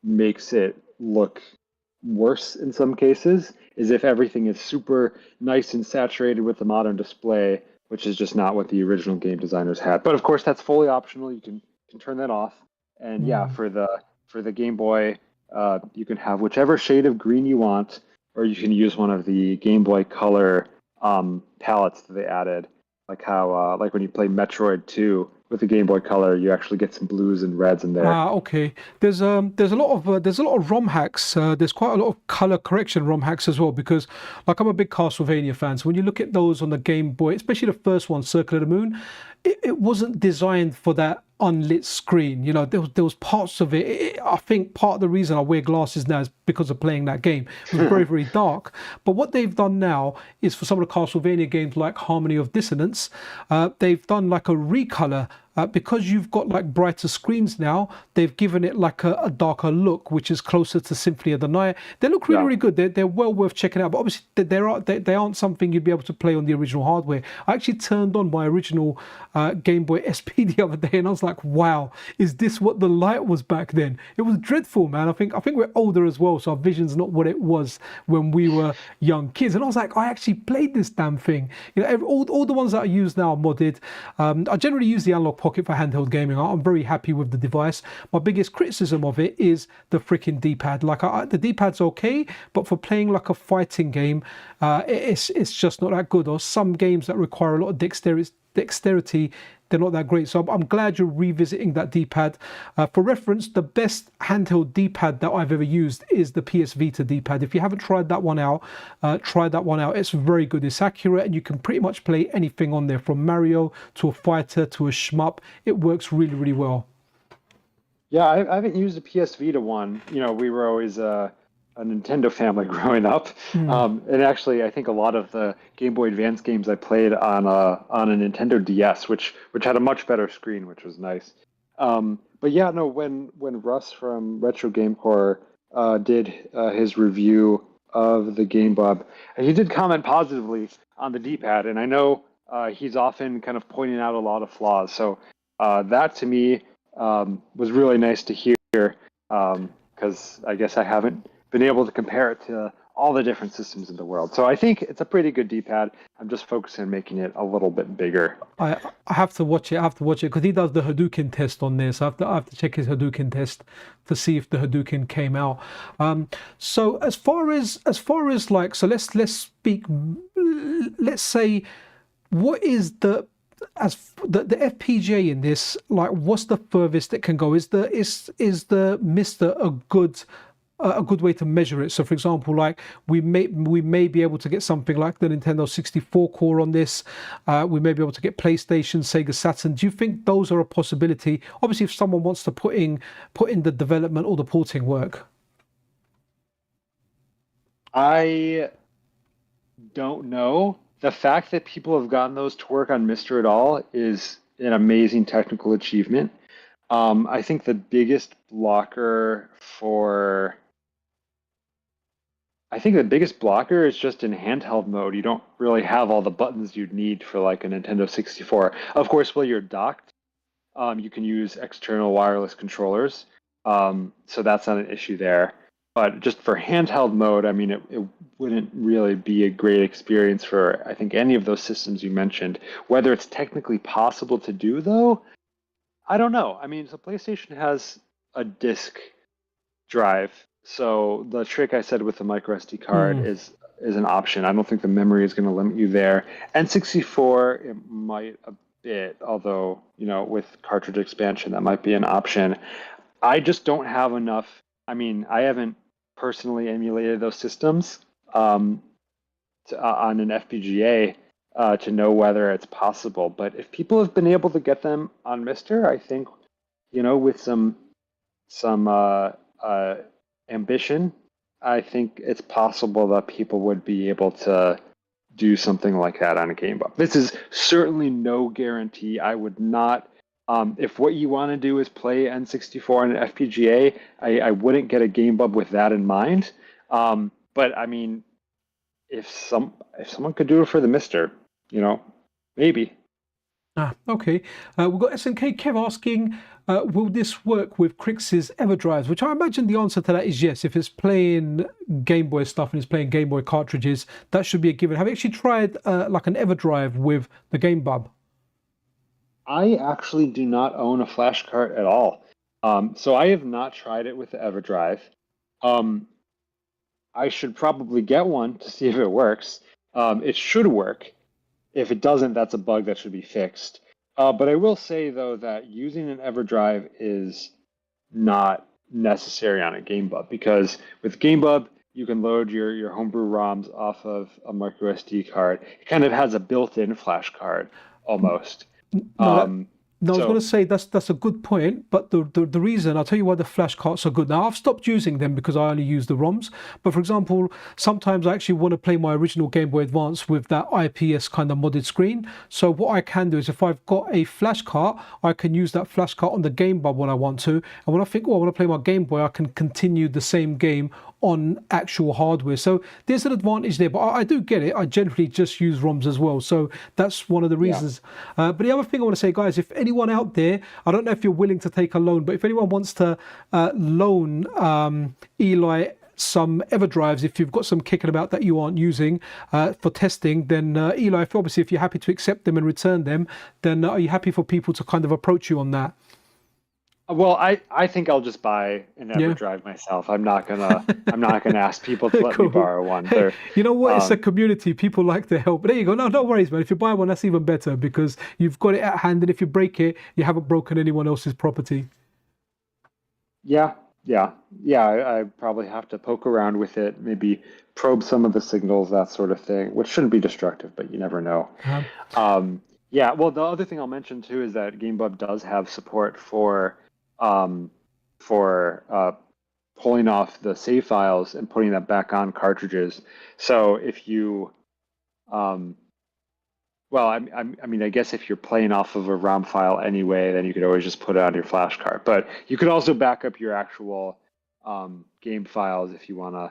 makes it look worse in some cases, is if everything is super nice and saturated with the modern display, which is just not what the original game designers had. But of course, that's fully optional. You can turn that off. And yeah, Mm. for the Game Boy, you can have whichever shade of green you want, or you can use one of the Game Boy Color palettes that they added, like how like when you play Metroid 2 with the Game Boy Color, you actually get some blues and reds in there. Ah, okay. There's a lot of ROM hacks. There's quite a lot of color correction ROM hacks as well because, like, I'm a big Castlevania fan. So when you look at those on the Game Boy, especially the first one, Circle of the Moon, it wasn't designed for that unlit screen. You know, there was parts of it. I think part of the reason I wear glasses now is because of playing that game. It was very, very dark. But what they've done now is for some of the Castlevania games like Harmony of Dissonance, they've done like a recolor. Because you've got like brighter screens now, they've given it like a darker look, which is closer to Symphony of the Night. They look really, Yeah. really good. They're well worth checking out. But obviously, they aren't something you'd be able to play on the original hardware. I actually turned on my original Game Boy SP the other day, and I was like, "Wow, is this what the light was back then?" It was dreadful, man. I think we're older as well, so our vision's not what it was when we were young kids. And I was like, I actually played this damn thing. You know, all the ones that I use now are modded. I generally use the analog pocket for handheld gaming. I'm very happy with the device. My biggest criticism of it is the freaking D-pad. Like the D-pad's okay, but for playing like a fighting game, it's just not that good. Or some games that require a lot of dexterity, they're not that great. So I'm glad you're revisiting that D-pad. For reference, the best handheld D-pad that I've ever used is the PS Vita D-pad. If you haven't tried that one out, try that one out. It's very good. It's accurate, and you can pretty much play anything on there, from Mario to a fighter to a shmup. It works really, really well. Yeah, I haven't used a PS Vita one. You know, we were always a Nintendo family growing up, Mm. and actually, I think a lot of the Game Boy Advance games I played on a Nintendo DS, which had a much better screen, which was nice. But yeah, no, when Russ from Retro Game Core did his review of the Game Bub, he did comment positively on the D-pad, and I know he's often kind of pointing out a lot of flaws. So that to me was really nice to hear, because I guess I haven't been able to compare it to all the different systems in the world. So I think it's a pretty good D-pad. I'm just focusing on making it a little bit bigger. I have to watch it. I have to watch it because he does the Hadouken test on this. I have to check his Hadouken test to see if the Hadouken came out. So as far as like, so let's speak. Let's say, what is the FPGA in this? Like, what's the furthest it can go? Is the Mister a good way to measure it? So for example, like we may be able to get something like the Nintendo 64 core on this. We may be able to get PlayStation, Sega Saturn. Do you think those are a possibility? Obviously, if someone wants to put in the development or the porting work. I don't know. The fact that people have gotten those to work on Mister at all is an amazing technical achievement. I think the biggest blocker for I think the biggest blocker is just in handheld mode. You don't really have all the buttons you'd need for like a Nintendo 64. Of course, while you're docked, you can use external wireless controllers. So that's not an issue there. But just for handheld mode, I mean, it wouldn't really be a great experience for, I think, any of those systems you mentioned. Whether it's technically possible to do, though, I don't know. I mean, so PlayStation has a disk drive. So the trick I said with the micro SD card Hmm. is an option. I don't think the memory is going to limit you there. N64, it might a bit, although, you know, with cartridge expansion, that might be an option. I just don't have enough. I mean, I haven't personally emulated those systems on an FPGA to know whether it's possible. But if people have been able to get them on Mister, I think, you know, with some ambition, I think it's possible that people would be able to do something like that on a Game Bub. This is certainly no guarantee. I would not, if what you want to do is play N64 on an FPGA, I wouldn't get a Game Bub with that in mind. But I mean, if someone could do it for the Mister, maybe. Okay. We've got SNK Kev asking, will this work with Crix's EverDrives? Which I imagine the answer to that is yes. If it's playing Game Boy stuff and it's playing Game Boy cartridges, that should be a given. Have you actually tried like an EverDrive with the Game Bub? I actually do not own a flash cart at all. So I have not tried it with the EverDrive. I should probably get one to see if it works. It should work. If it doesn't, that's a bug that should be fixed. But I will say, though, that using an EverDrive is not necessary on a Game Bub, because with Game Bub, you can load your homebrew ROMs off of a micro SD card. It kind of has a built-in flash card almost. No, I was going to say that's a good point, but the reason, I'll tell you why the flash carts are good. Now, I've stopped using them because I only use the ROMs, but for example, sometimes I actually want to play my original Game Boy Advance with that IPS kind of modded screen. So what I can do is if I've got a flash cart, I can use that flash cart on the Game Bub when I want to. And when I think, oh, I want to play my Game Boy, I can continue the same game on actual hardware. So there's an advantage there, but I do get it. I generally just use ROMs as well. So that's one of the reasons. Yeah. But the other thing I want to say, guys, if anyone out there, I don't know if you're willing to take a loan, but if anyone wants to loan Eli some EverDrives, if you've got some kicking about that you aren't using for testing, then Eli, if you're happy to accept them and return them, then are you happy for people to kind of approach you on that? Well, I think I'll just buy an EverDrive myself. I'm not gonna ask people to let me borrow one. You know what? It's a community. People like to help. But there you go. No worries, man. If you buy one, that's even better because you've got it at hand, and if you break it, you haven't broken anyone else's property. Yeah. I probably have to poke around with it, maybe probe some of the signals, that sort of thing, which shouldn't be destructive, but you never know. Yeah. Well, the other thing I'll mention too is that Game Bub does have support for pulling off the save files and putting that back on cartridges. So if you, I guess if you're playing off of a ROM file anyway, then you could always just put it on your flash card. But you could also back up your actual game files if you want to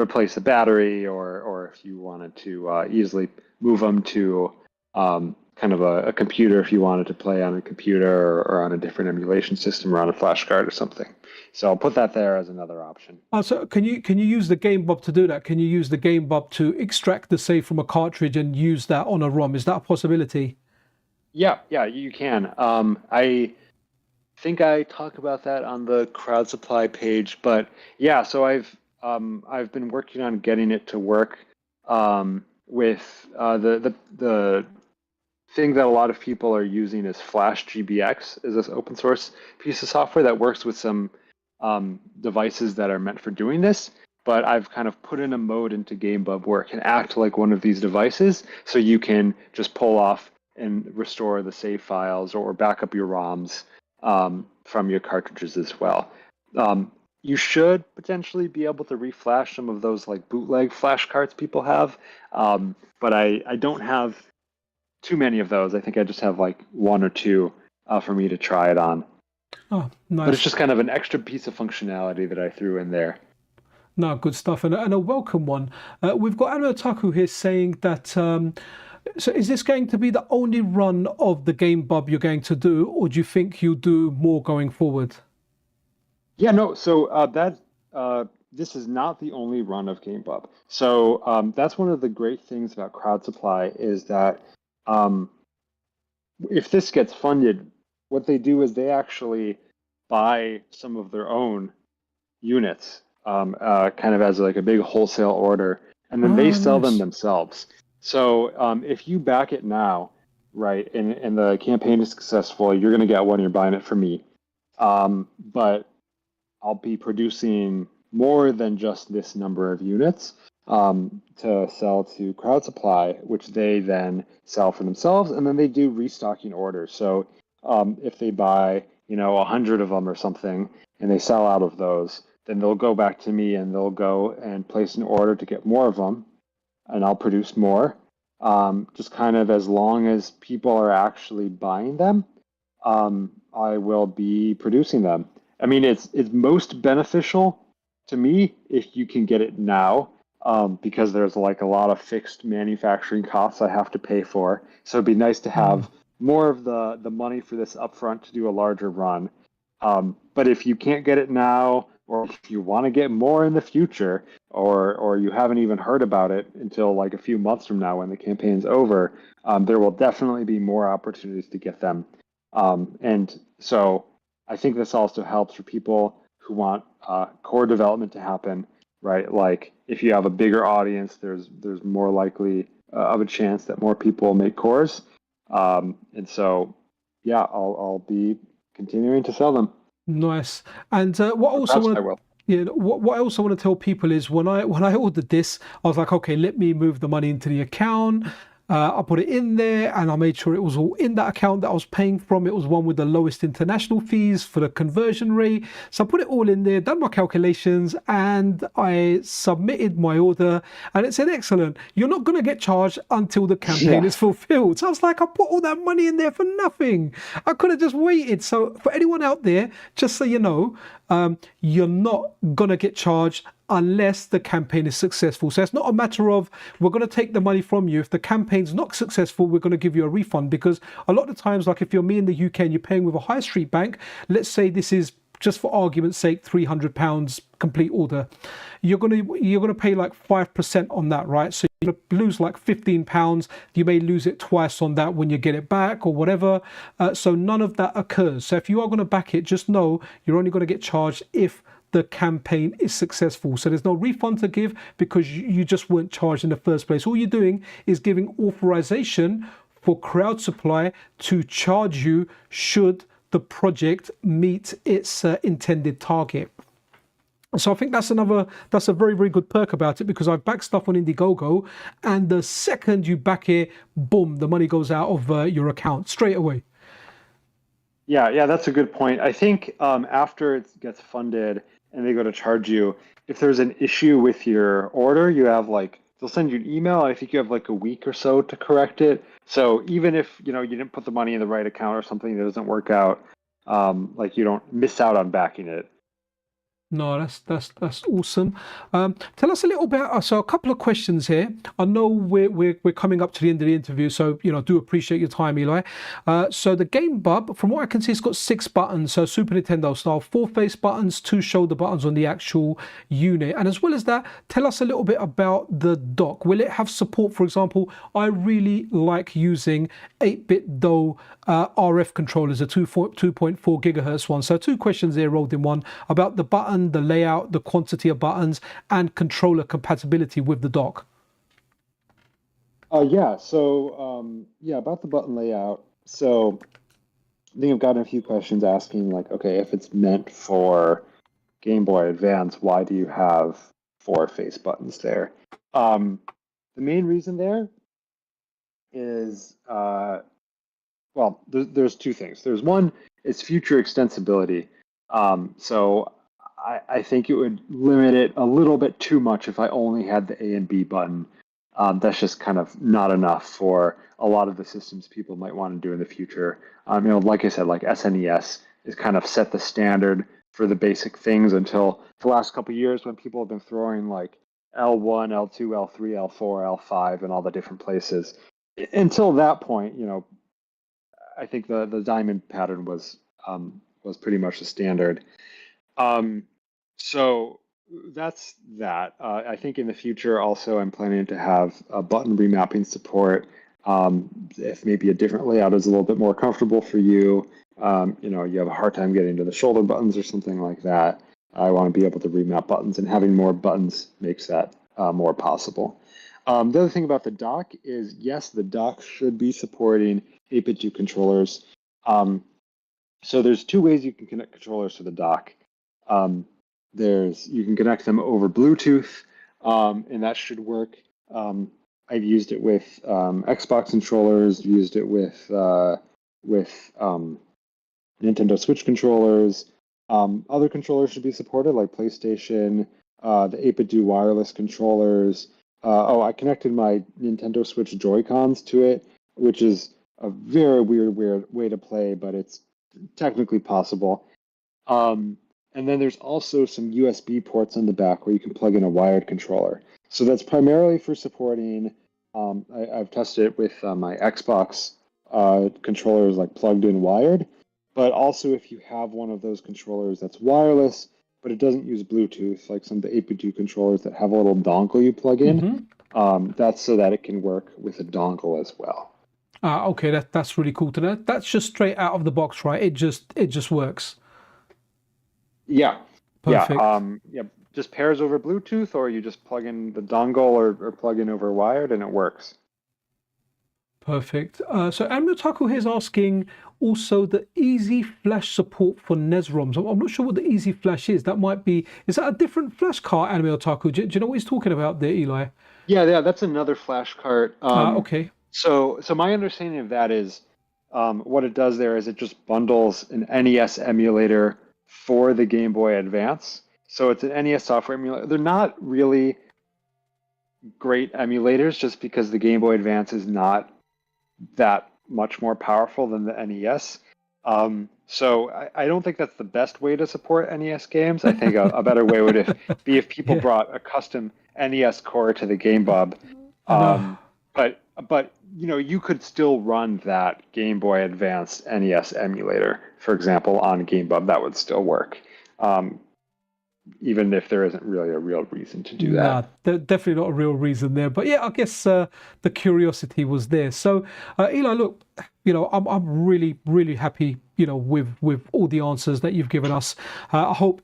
replace the battery, or if you wanted to easily move them to kind of a computer if you wanted to play on a computer or on a different emulation system or on a flash card or something. So I'll put that there as another option. So can you use the Game Bub to do that? Can you use the Game Bub to extract the save from a cartridge and use that on a ROM? Is that a possibility? Yeah, you can. I think I talk about that on the Crowd Supply page, but yeah, so I've been working on getting it to work with the thing that a lot of people are using is Flash GBX, is this open source piece of software that works with some devices that are meant for doing this. But I've kind of put in a mode into Game Bub where it can act like one of these devices, so you can just pull off and restore the save files or back up your ROMs from your cartridges as well. You should potentially be able to reflash some of those like bootleg flash carts people have, but I don't have too many of those. I think I just have like one or two for me to try it on. Oh, nice. But it's just kind of an extra piece of functionality that I threw in there. No, good stuff. And a welcome one. We've got Anna Taku here saying that, so is this going to be the only run of the Game Bub you're going to do, or do you think you'll do more going forward? Yeah, no, so this is not the only run of Game Bub. So that's one of the great things about Crowd Supply is that if this gets funded, what they do is they actually buy some of their own units, kind of as like a big wholesale order, and then they sell them themselves. So if you back it now, right, and the campaign is successful, you're going to get one, you're buying it from me. But I'll be producing more than just this number of units to sell to Crowd Supply, which they then sell for themselves, and then they do restocking orders. So if they buy, 100 of them or something, and they sell out of those, then they'll go back to me and they'll go and place an order to get more of them, and I'll produce more. Just kind of as long as people are actually buying them, I will be producing them. I mean, it's most beneficial to me if you can get it now, because there's like a lot of fixed manufacturing costs I have to pay for. So it'd be nice to have more of the money for this upfront to do a larger run. But if you can't get it now, or if you want to get more in the future, or you haven't even heard about it until like a few months from now when the campaign's over, there will definitely be more opportunities to get them. And so I think this also helps for people who want core development to happen, right? Like if you have a bigger audience, there's more likely of a chance that more people make cores. And so, yeah, I'll be continuing to sell them. Nice. And what I Or also perhaps want I to will. yeah, what I also want to tell people is when I ordered this, I was like, okay, let me move the money into the account. I put it in there and I made sure it was all in that account that I was paying from. It was one with the lowest international fees for the conversion rate. So I put it all in there, done my calculations, and I submitted my order. And it said, excellent, you're not going to get charged until the campaign is fulfilled. So I was like, I put all that money in there for nothing. I could have just waited. So for anyone out there, just so you know, you're not going to get charged unless the campaign is successful. So it's not a matter of we're going to take the money from you. If the campaign's not successful, we're going to give you a refund, because a lot of times, like if you're me in the UK and you're paying with a high street bank, let's say this is just for argument's sake, £300 complete order. You're gonna pay like 5% on that, right? So you're gonna lose like £15. You may lose it twice on that when you get it back or whatever. So none of that occurs. So if you are going to back it, just know you're only going to get charged if the campaign is successful. So there's no refund to give because you just weren't charged in the first place. All you're doing is giving authorization for Crowd Supply to charge you should the project meet its intended target. So I think that's a very, very good perk about it, because I've backed stuff on Indiegogo, and the second you back it, boom, the money goes out of your account straight away. Yeah, that's a good point. I think after it gets funded and they go to charge you, if there's an issue with your order, you have like, they'll send you an email. I think you have like a week or so to correct it. So even if, you didn't put the money in the right account or something that doesn't work out, like you don't miss out on backing it. No, that's awesome. Tell us a little bit. So a couple of questions here. I know we're coming up to the end of the interview, so do appreciate your time, Eli. So the Game Bub, from what I can see, it's got 6 buttons, so Super Nintendo style, 4 face buttons, 2 shoulder buttons on the actual unit. And as well as that, tell us a little bit about the dock. Will it have support? For example, I really like using 8-bit DOE RF controllers, a 2.4 gigahertz one. So 2 questions there rolled in one about the button, the layout, the quantity of buttons, and controller compatibility with the dock. About the button layout. So I think I've gotten a few questions asking like, okay, if it's meant for Game Boy Advance, why do you have 4 face buttons there? The main reason there is, there's 2 things. There's one, it's future extensibility. So I think it would limit it a little bit too much if I only had the A and B button. That's just kind of not enough for a lot of the systems people might want to do in the future. Like I said, like SNES is kind of set the standard for the basic things until the last couple of years when people have been throwing like L1, L2, L3, L4, L5 and all the different places. Until that point, I think the diamond pattern was pretty much the standard. So that's that. I think in the future also I'm planning to have a button remapping support. If maybe a different layout is a little bit more comfortable for you, you have a hard time getting to the shoulder buttons or something like that. I want to be able to remap buttons, and having more buttons makes that more possible. The other thing about the dock is, yes, the dock should be supporting 8-bit controllers. So there's 2 ways you can connect controllers to the dock. You can connect them over Bluetooth, and that should work. I've used it with Xbox controllers, used it with Nintendo Switch controllers. Other controllers should be supported, like PlayStation, the 8-bit wireless controllers. I connected my Nintendo Switch Joy-Cons to it, which is a very weird way to play, but it's technically possible. And then there's also some USB ports on the back where you can plug in a wired controller. So that's primarily for supporting. I've tested it with my Xbox controllers, like plugged in wired, but also if you have one of those controllers that's wireless, but it doesn't use Bluetooth, like some of the 8x2 controllers that have a little dongle you plug in, that's so that it can work with a dongle as well. Okay, that's really cool to know. That's just straight out of the box, right? It just works. Yeah. Perfect. Yeah. Just pairs over Bluetooth, or you just plug in the dongle or plug in over wired, and it works. Perfect. So Amnotaku here is asking also the Easy Flash support for NES ROMs. I'm not sure what the Easy Flash is. That might be, is that a different flash cart, Amnotaku? Do you know what he's talking about there, Eli? Yeah, that's another flash cart. Okay. So my understanding of that is what it does there is it just bundles an NES emulator for the Game Boy Advance. So it's an NES software emulator. They're not really great emulators just because the Game Boy Advance is not that much more powerful than the NES. So I don't think that's the best way to support NES games. I think a better way would be if people brought a custom NES core to the Game Bub. But you could still run that Game Boy Advance NES emulator, for example, on Game Bub. That would still work. Even if there isn't really a real reason to do that. Nah, definitely not a real reason there. But yeah, I guess the curiosity was there. So Eli, look, I'm really, really happy, with all the answers that you've given us. I hope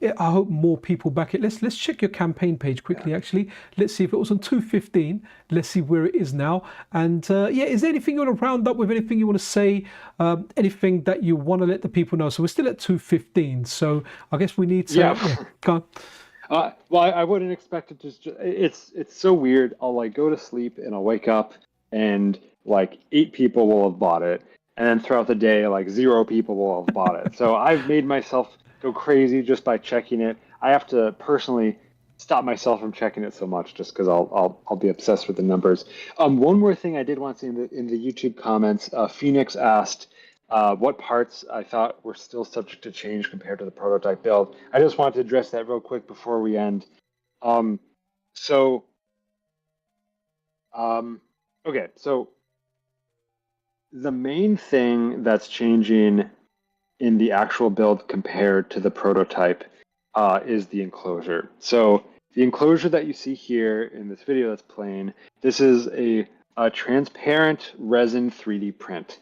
more people back it. Let's check your campaign page quickly. Actually, let's see if it was on 215. Let's see where it is now. And is there anything you want to round up with? Anything you want to say? Anything that you want to let the people know? So we're still at 215. So I guess we need to. Go on. Well, I wouldn't expect it to. It's so weird. I'll go to sleep and I'll wake up and 8 people will have bought it, and then throughout the day 0 people will have bought it. So I've made myself go crazy just by checking it. I have to personally stop myself from checking it so much just because I'll be obsessed with the numbers. One more thing I did want to say in the YouTube comments, Phoenix asked what parts I thought were still subject to change compared to the prototype build. I just wanted to address that real quick before we end. Okay, so the main thing that's changing in the actual build compared to the prototype is the enclosure. So the enclosure that you see here in this video that's playing, this is a transparent resin 3D print.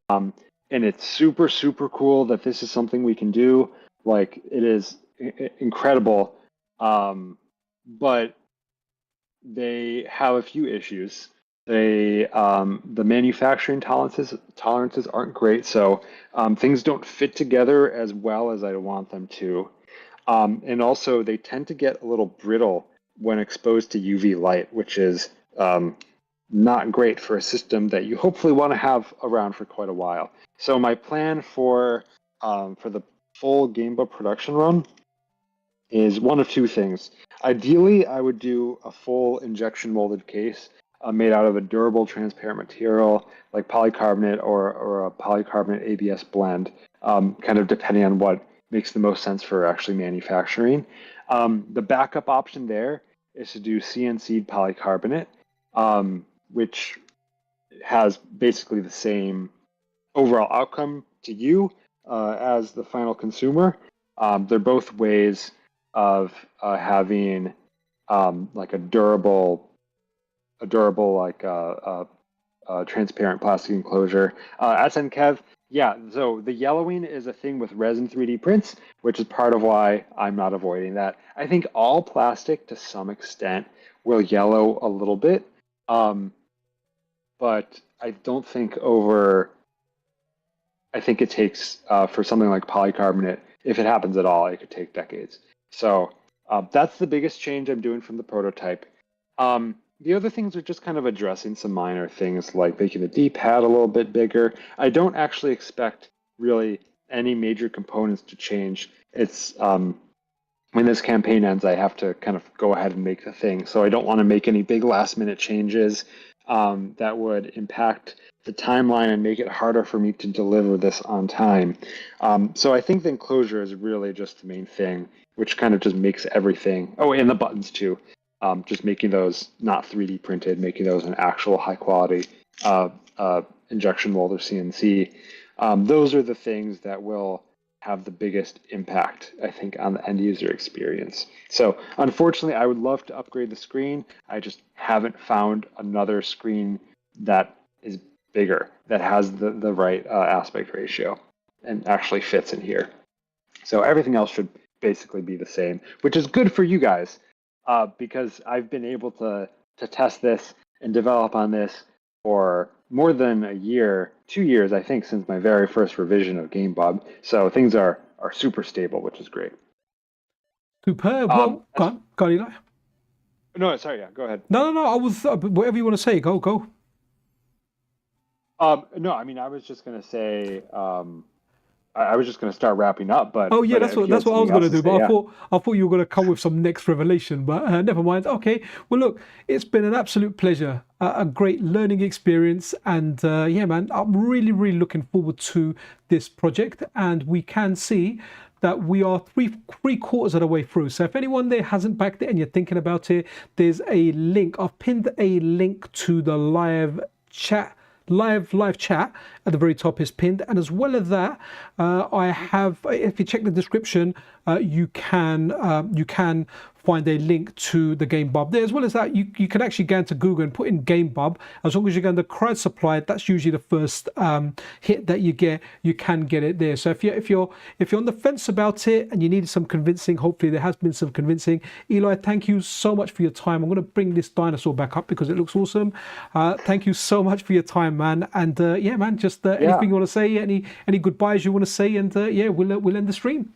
And it's super, super cool that this is something we can do. It is incredible. But they have a few issues. The manufacturing tolerances aren't great, so things don't fit together as well as I want them to. And also, they tend to get a little brittle when exposed to UV light, which is not great for a system that you hopefully want to have around for quite a while. So my plan for the full Game Bub production run is one of two things. Ideally, I would do a full injection molded case made out of a durable, transparent material like polycarbonate or a polycarbonate ABS blend, kind of depending on what makes the most sense for actually manufacturing. The backup option there is to do CNC'd polycarbonate, which has basically the same overall outcome to you as the final consumer. They're both ways of having a durable transparent plastic enclosure. SNKev, so the yellowing is a thing with resin 3D prints, which is part of why I'm not avoiding that. I think all plastic to some extent will yellow a little bit, but I don't think I think it takes, for something like polycarbonate, if it happens at all, it could take decades. So that's the biggest change I'm doing from the prototype. The other things are just kind of addressing some minor things like making the D-pad a little bit bigger. I don't actually expect really any major components to change. It's when this campaign ends, I have to kind of go ahead and make the thing. So I don't want to make any big last minute changes that would impact the timeline and make it harder for me to deliver this on time. So I think the enclosure is really just the main thing, which kind of just makes everything, and the buttons too, just making those not 3D printed, making those an actual high quality injection mold or CNC. Those are the things that will have the biggest impact, I think, on the end user experience. So unfortunately, I would love to upgrade the screen. I just haven't found another screen that is bigger, that has the right aspect ratio and actually fits in here. So everything else should basically be the same, which is good for you guys, because I've been able to test this and develop on this for more than a year, 2 years, I think, since my very first revision of Game Bub. So things are super stable, which is great. Superb. Well, go on, Eli. No, sorry, yeah, go ahead. No. I was whatever you want to say. Go. No, I mean, I was just gonna say, I was just gonna start wrapping up, but yeah, that's what I was gonna do. But yeah. I thought you were gonna come with some next revelation. But never mind. Okay. Well, look, it's been an absolute pleasure, a great learning experience, and yeah, man, I'm really looking forward to this project, and we can see that we are three quarters of the way through. So if anyone there hasn't backed it and you're thinking about it, there's a link. I've pinned a link to the live chat at the very top is pinned, and as well as that, I have, if you check the description, you can find a link to the Game Bub there. As well as that, you can actually go into Google and put in Game Bub. As long as you go into crowd supply, that's usually the first hit that you get. You can get it there. So if you're on the fence about it and you need some convincing, hopefully there has been some convincing. Eli, thank you so much for your time. I'm going to bring this dinosaur back up because it looks awesome. Thank you so much for your time, man. And yeah, man, just anything you want to say, any goodbyes you want to say, and yeah, we'll end the stream.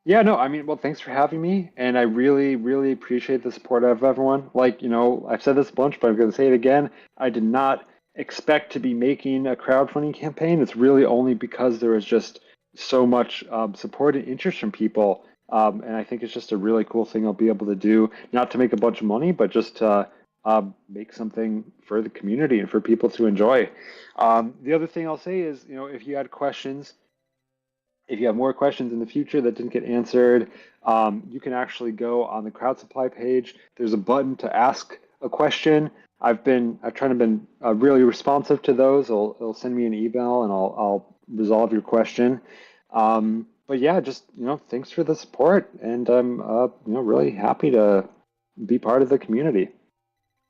Yeah, no, I mean, well, thanks for having me, and I really appreciate the support of everyone. Like, you know, I've said this a bunch, but I'm going to say it again. I did not expect to be making a crowdfunding campaign. It's really only because there was just so much support and interest from people, and I think it's just a really cool thing I'll be able to do, not to make a bunch of money, but just to make something for the community and for people to enjoy. The other thing I'll say is, you know, if you had questions, if you have more questions in the future that didn't get answered, you can actually go on the crowd supply page. There's a button to ask a question. I've been really responsive to those. It'll send me an email and I'll resolve your question. But yeah, just, you know, thanks for the support, and I'm you know, really happy to be part of the community.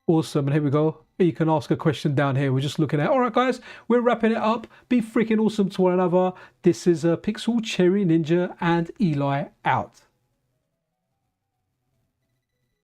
Awesome, and here we go. You can ask a question down here. We're just looking at. All right, guys, we're wrapping it up. Be freaking awesome to one another. This is Pixel, Cherry Ninja, and Eli out.